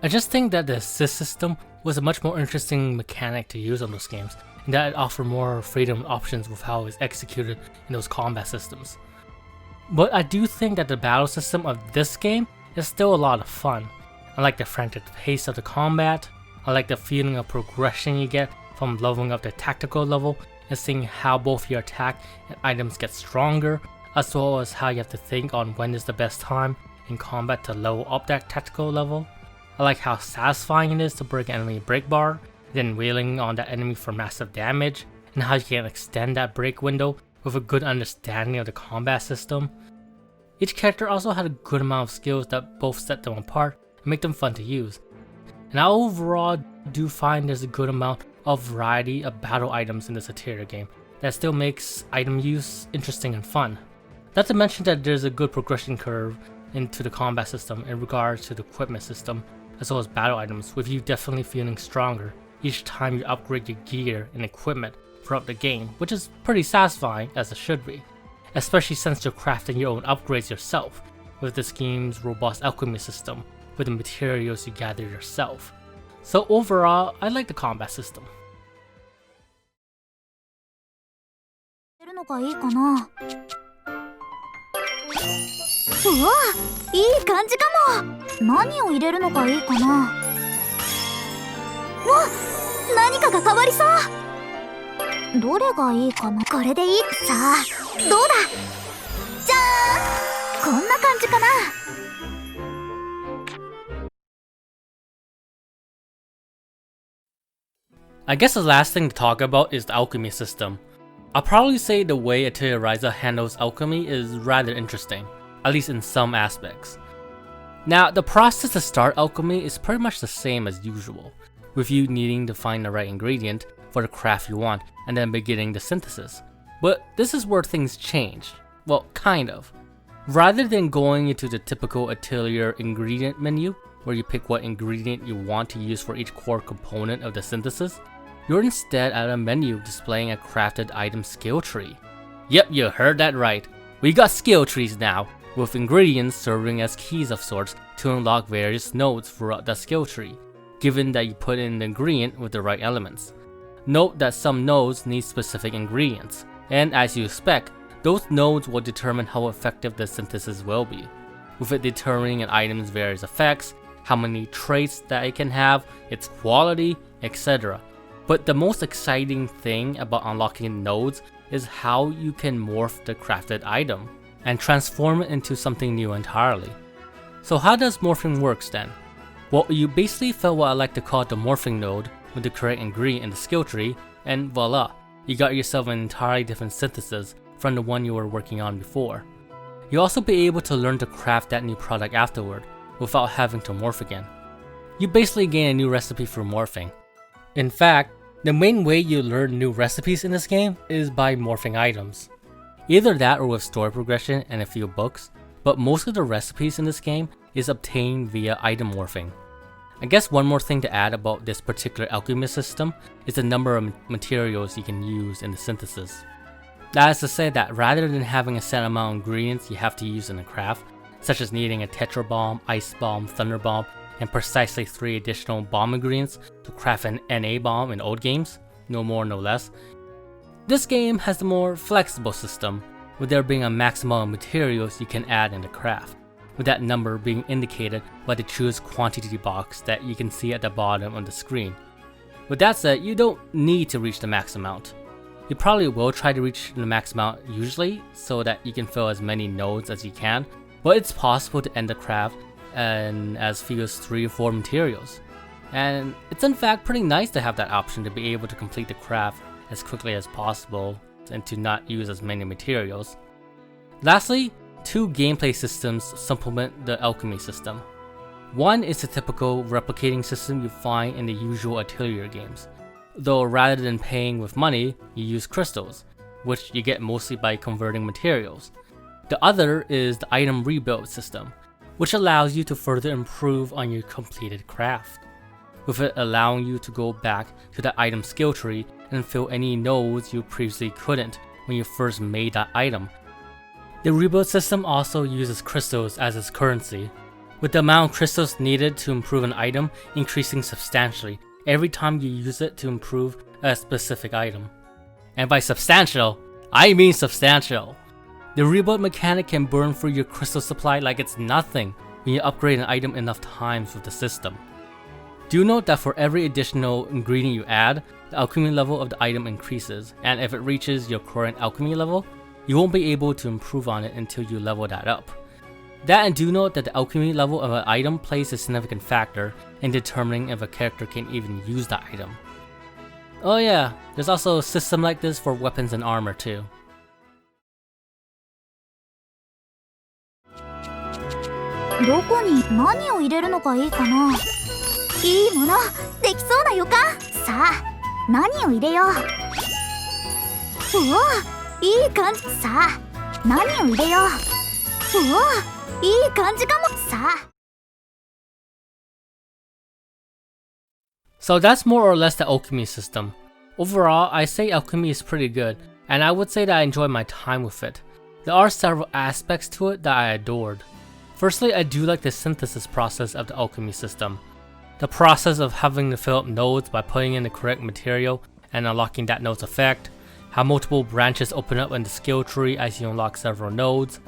I just think that the assist system was a much more interesting mechanic to use on those games, and that it offered more freedom and options with how it was executed in those combat systems. But I do think that the battle system of this game is still a lot of fun. I like the frantic pace of the combat, I like the feeling of progression you get from leveling up the tactical level and seeing how both your attack and items get stronger, as well as how you have to think on when is the best time in combat to level up that tactical level. I like how satisfying it is to break an enemy break bar, then wailing on that enemy for massive damage, and how you can extend that break window with a good understanding of the combat system. Each character also had a good amount of skills that both set them apart and make them fun to use. And I overall do find there's a good amount of variety of battle items in this Atelier game that still makes item use interesting and fun. Not to mention that there's a good progression curve into the combat system in regards to the equipment system, as well as battle items, with you definitely feeling stronger each time you upgrade your gear and equipment throughout the game, which is pretty satisfying as it should be, especially since you're crafting your own upgrades yourself with this game's robust alchemy system with the materials you gather yourself. So overall, I like the combat system. うわ、いい感じかも。何を入れるのがいいかな。わ、何かが変わりそう。どれがいいかな。これでいい。さあ、どうだ。じゃーん、こんな感じかな。I guess the last thing to talk about is the alchemy system. I'll probably say the way Atelier Ryza handles alchemy is rather interesting, at least in some aspects. Now, the process to start alchemy is pretty much the same as usual, with you needing to find the right ingredient for the craft you want and then beginning the synthesis. But this is where things change. Well, kind of. Rather than going into the typical Atelier ingredient menu, where you pick what ingredient you want to use for each core component of the synthesis, you're instead at a menu displaying a crafted item skill tree. Yep, you heard that right. We got skill trees now, with ingredients serving as keys of sorts to unlock various nodes throughout the skill tree, given that you put in the ingredient with the right elements. Note that some nodes need specific ingredients, and as you expect, those nodes will determine how effective the synthesis will be, with it determining an item's various effects, how many traits that it can have, its quality, etc. But the most exciting thing about unlocking nodes is how you can morph the crafted item and transform it into something new entirely. So how does morphing works then? Well, you basically fill what I like to call the morphing node with the correct ingredient in the skill tree, and voila, you got yourself an entirely different synthesis from the one you were working on before. You'll also be able to learn to craft that new product afterward, without having to morph again. You basically gain a new recipe for morphing. In fact, the main way you learn new recipes in this game is by morphing items. Either that or with story progression and a few books, but most of the recipes in this game is obtained via item morphing. I guess one more thing to add about this particular alchemy system is the number of materials you can use in the synthesis. That is to say that rather than having a set amount of ingredients you have to use in a craft, such as needing a Tetra Bomb, Ice Bomb, Thunder Bomb, and precisely 3 additional bomb ingredients to craft an NA bomb in old games, no more no less, this game has a more flexible system, with there being a maximum of materials you can add in the craft, with that number being indicated by the choose quantity box that you can see at the bottom of the screen. With that said, you don't need to reach the max amount. You probably will try to reach the max amount usually, so that you can fill as many nodes as you can, but it's possible to end the craft in as few as 3 or 4 materials. And it's in fact pretty nice to have that option to be able to complete the craft as quickly as possible and to not use as many materials. Lastly, 2 gameplay systems supplement the alchemy system. One is the typical replicating system you find in the usual Atelier games, though rather than paying with money, you use crystals, which you get mostly by converting materials. The other is the item rebuild system, which allows you to further improve on your completed craft, with it allowing you to go back to the item skill tree and fill any nodes you previously couldn't when you first made that item. The rebuild system also uses crystals as its currency, with the amount of crystals needed to improve an item increasing substantially every time you use it to improve a specific item. And by substantial, I mean substantial. The rebuild mechanic can burn through your crystal supply like it's nothing when you upgrade an item enough times with the system. Do note that for every additional ingredient you add, the alchemy level of the item increases, and if it reaches your current alchemy level, you won't be able to improve on it until you level that up. That, and do note that the alchemy level of an item plays a significant factor in determining if a character can even use the item. Oh yeah, there's also a system like this for weapons and armor too. どこに何を入れるのがいいかな。いいものできそうな予感。さあ何を入れよう。おおいい感じ。さあ何を入れよう。おおいい感じかも。さあ。 So that's more or less the alchemy system. Overall, I say alchemy is pretty good, and I would say that I enjoyed my time with it. There are several aspects to it that I adored. Firstly, I do like the synthesis process of the alchemy system. The process of having to fill up nodes by putting in the correct material and unlocking that node's effect, how multiple branches open up in the skill tree as you unlock several nodes,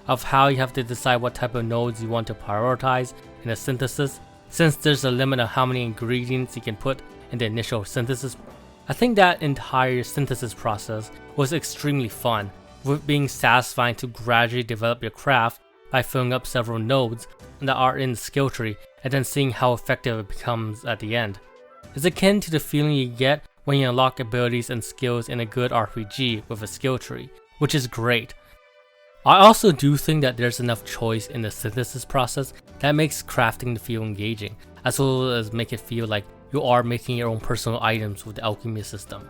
of how you have to decide what type of nodes you want to prioritize in the synthesis, since there's a limit of how many ingredients you can put in the initial synthesis. I think that entire synthesis process was extremely fun, with being satisfying to gradually develop your craft by filling up several nodes that are in the skill tree and then seeing how effective it becomes at the end. It's akin to the feeling you get when you unlock abilities and skills in a good RPG with a skill tree, which is great. I also do think that there's enough choice in the synthesis process that makes crafting feel engaging, as well as make it feel like you are making your own personal items with the alchemy system.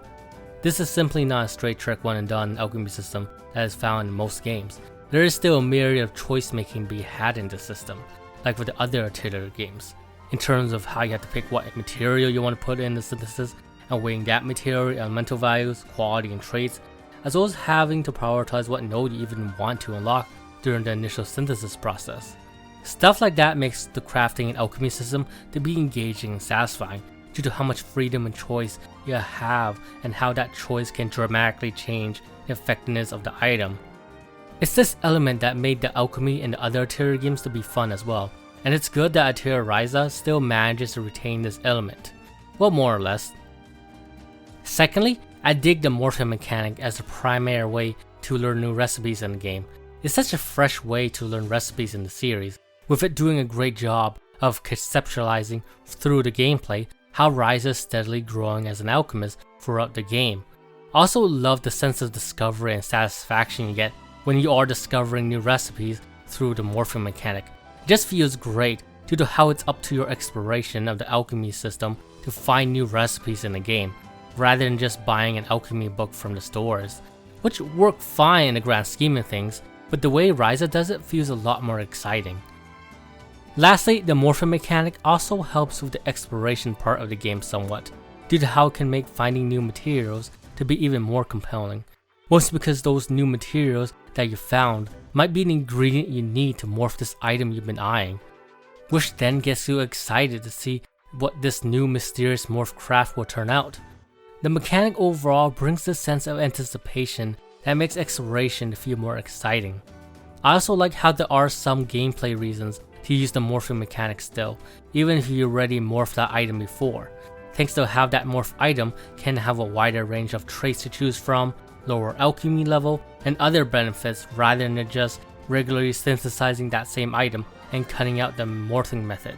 This is simply not a straight trick one and done alchemy system that is found in most games. There is still a myriad of choice making to be had in this system, like with the other Atelier games, in terms of how you have to pick what material you want to put in the synthesis, and weighing that material, elemental values, quality and traits, as well as having to prioritize what node you even want to unlock during the initial synthesis process. Stuff like that makes the crafting and alchemy system to be engaging and satisfying due to how much freedom and choice you have and how that choice can dramatically change the effectiveness of the item. It's this element that made the alchemy and the other Atelier games to be fun as well, and it's good that Atelier Ryza still manages to retain this element. Well, more or less. Secondly, I dig the morphing mechanic as a primary way to learn new recipes in the game. It's such a fresh way to learn recipes in the series, with it doing a great job of conceptualizing through the gameplay how Ryza is steadily growing as an alchemist throughout the game. I also love the sense of discovery and satisfaction you get when you are discovering new recipes through the morphing mechanic. It just feels great due to how it's up to your exploration of the alchemy system to find new recipes in the game, rather than just buying an alchemy book from the stores, which work fine in the grand scheme of things, but the way Ryza does it feels a lot more exciting. Lastly, the morphing mechanic also helps with the exploration part of the game somewhat, due to how it can make finding new materials to be even more compelling, mostly because those new materials that you found might be an ingredient you need to morph this item you've been eyeing, which then gets you excited to see what this new mysterious morph craft will turn out. The mechanic overall brings this sense of anticipation that makes exploration feel more exciting. I also like how there are some gameplay reasons to use the morphing mechanic still, even if you already morphed that item before, thanks to how that morph item can have a wider range of traits to choose from, lower alchemy level, and other benefits rather than just regularly synthesizing that same item and cutting out the morphing method.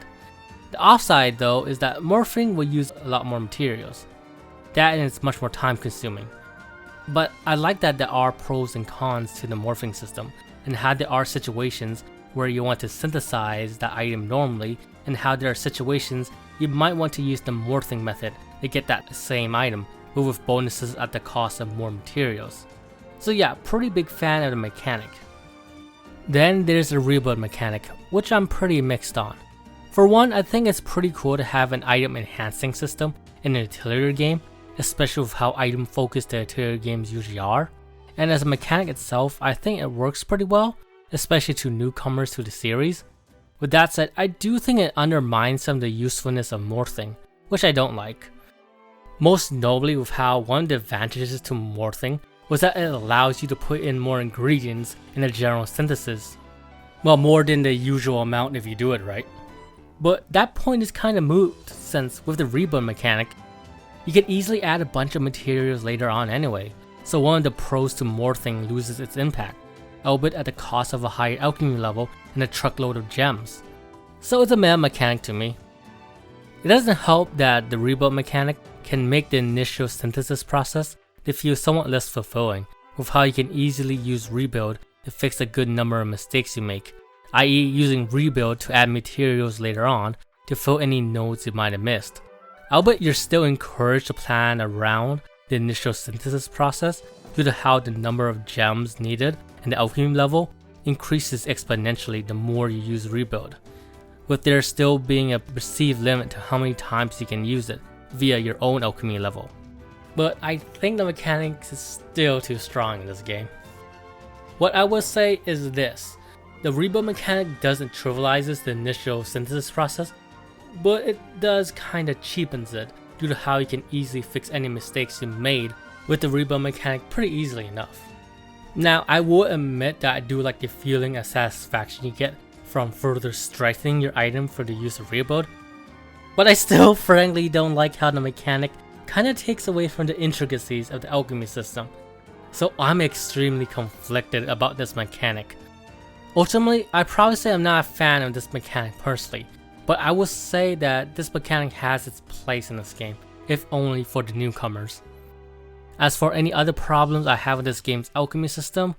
The offside though is that morphing will use a lot more materials. That and it's much more time consuming. But I like that there are pros and cons to the morphing system, and how there are situations where you want to synthesize that item normally, and how there are situations you might want to use the morphing method to get that same item, but with bonuses at the cost of more materials. So yeah, pretty big fan of the mechanic. Then there's the rebuild mechanic, which I'm pretty mixed on. For one, I think it's pretty cool to have an item enhancing system in an Atelier game, especially with how item focused the Atelier games usually are. And as a mechanic itself, I think it works pretty well, especially to newcomers to the series. With that said, I do think it undermines some of the usefulness of morphing, which I don't like. Most notably with how one of the advantages to morphing was that it allows you to put in more ingredients in a general synthesis. Well, more than the usual amount if you do it right. But that point is kinda moot, since with the rebuild mechanic, you can easily add a bunch of materials later on anyway, so one of the pros to morphing loses its impact, albeit at the cost of a higher alchemy level and a truckload of gems. So it's a meta mechanic to me. It doesn't help that the rebuild mechanic can make the initial synthesis process to feel somewhat less fulfilling, with how you can easily use rebuild to fix a good number of mistakes you make, i.e. using rebuild to add materials later on to fill any nodes you might have missed. Albeit you're still encouraged to plan around the initial synthesis process due to how the number of gems needed and the alchemy level increases exponentially the more you use rebuild, with there still being a perceived limit to how many times you can use it via your own alchemy level. But I think the mechanics is still too strong in this game. What I will say is this: the rebuild mechanic doesn't trivializes the initial synthesis process, but it does kinda cheapens it due to how you can easily fix any mistakes you made with the rebuild mechanic pretty easily enough. Now, I will admit that I do like the feeling of satisfaction you get from further strengthening your item for the use of rebuild, but I still frankly don't like how the mechanic kinda takes away from the intricacies of the alchemy system, so I'm extremely conflicted about this mechanic. Ultimately, I probably say I'm not a fan of this mechanic personally, but I will say that this mechanic has its place in this game, if only for the newcomers. As for any other problems I have with this game's alchemy system,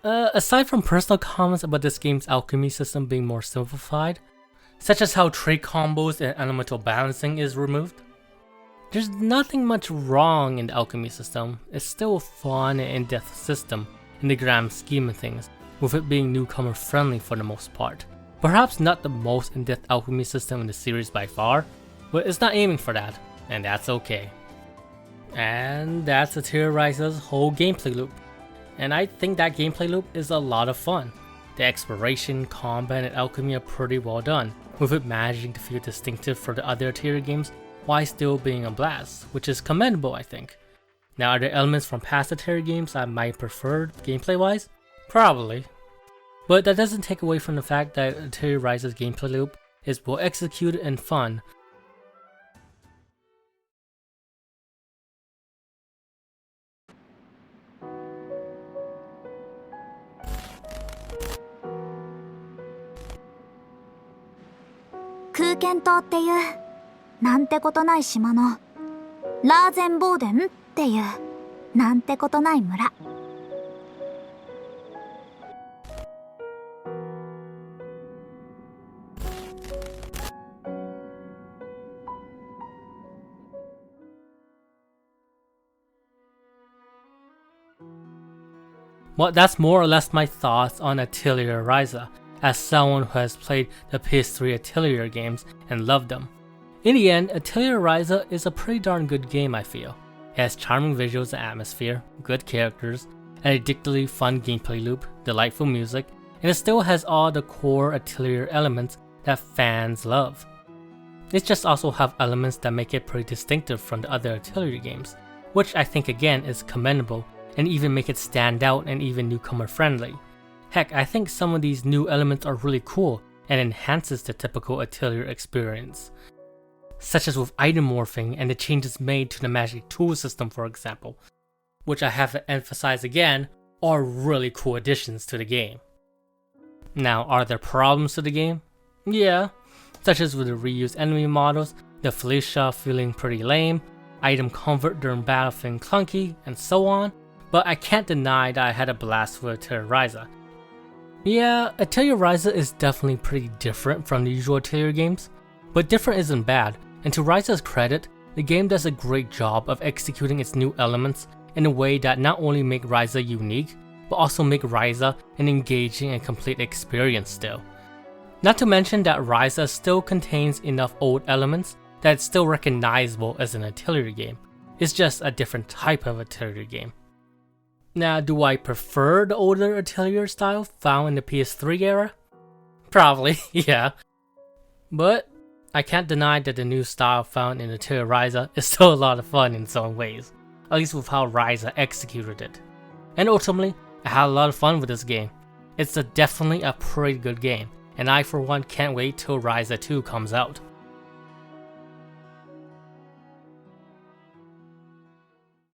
aside from personal comments about this game's alchemy system being more simplified, such as how trait combos and elemental balancing is removed, there's nothing much wrong in the alchemy system. It's still a fun and in-depth system in the grand scheme of things, with it being newcomer friendly for the most part. Perhaps not the most in-depth alchemy system in the series by far, but it's not aiming for that, and that's okay. And that's Atelier Ryza's whole gameplay loop, and I think that gameplay loop is a lot of fun. The exploration, combat, and alchemy are pretty well done, with it managing to feel distinctive for the other Atelier games while still being a blast, which is commendable I think. Now, are there elements from past Atelier games I might prefer gameplay wise? Probably. But that doesn't take away from the fact that Atelier Ryza's gameplay loop is well executed and fun.空間島っていうなんてことない島のラーゼンボーデンっていうなんてことない村。Well, that's more or less my thoughts on Atelier Ryza, as someone who has played the PS3 Atelier games and loved them. In the end, Atelier Ryza is a pretty darn good game, I feel. It has charming visuals and atmosphere, good characters, an addictively fun gameplay loop, delightful music, and it still has all the core Atelier elements that fans love. It just also have elements that make it pretty distinctive from the other Atelier games, which I think again is commendable and even make it stand out and even newcomer friendly. Heck, I think some of these new elements are really cool and enhances the typical Atelier experience, such as with item morphing and the changes made to the magic tool system, for example, which I have to emphasize again are really cool additions to the game. Now, are there problems to the game? Yeah, such as with the reused enemy models, the Felicia feeling pretty lame, item comfort during battle feeling clunky, and so on, but I can't deny that I had a blast with Atelier Ryza. Yeah, Atelier Ryza is definitely pretty different from the usual Atelier games, but different isn't bad, and to Ryza's credit, the game does a great job of executing its new elements in a way that not only make Ryza unique, but also make Ryza an engaging and complete experience still. Not to mention that Ryza still contains enough old elements that it's still recognizable as an Atelier game. It's just a different type of Atelier game. Now, do I prefer the older Atelier style found in the PS3 era? Probably, yeah. But I can't deny that the new style found in Atelier Ryza is still a lot of fun in its own ways, at least with how Ryza executed it. And ultimately, I had a lot of fun with this game. It's definitely a pretty good game, and I for one can't wait till Ryza 2 comes out.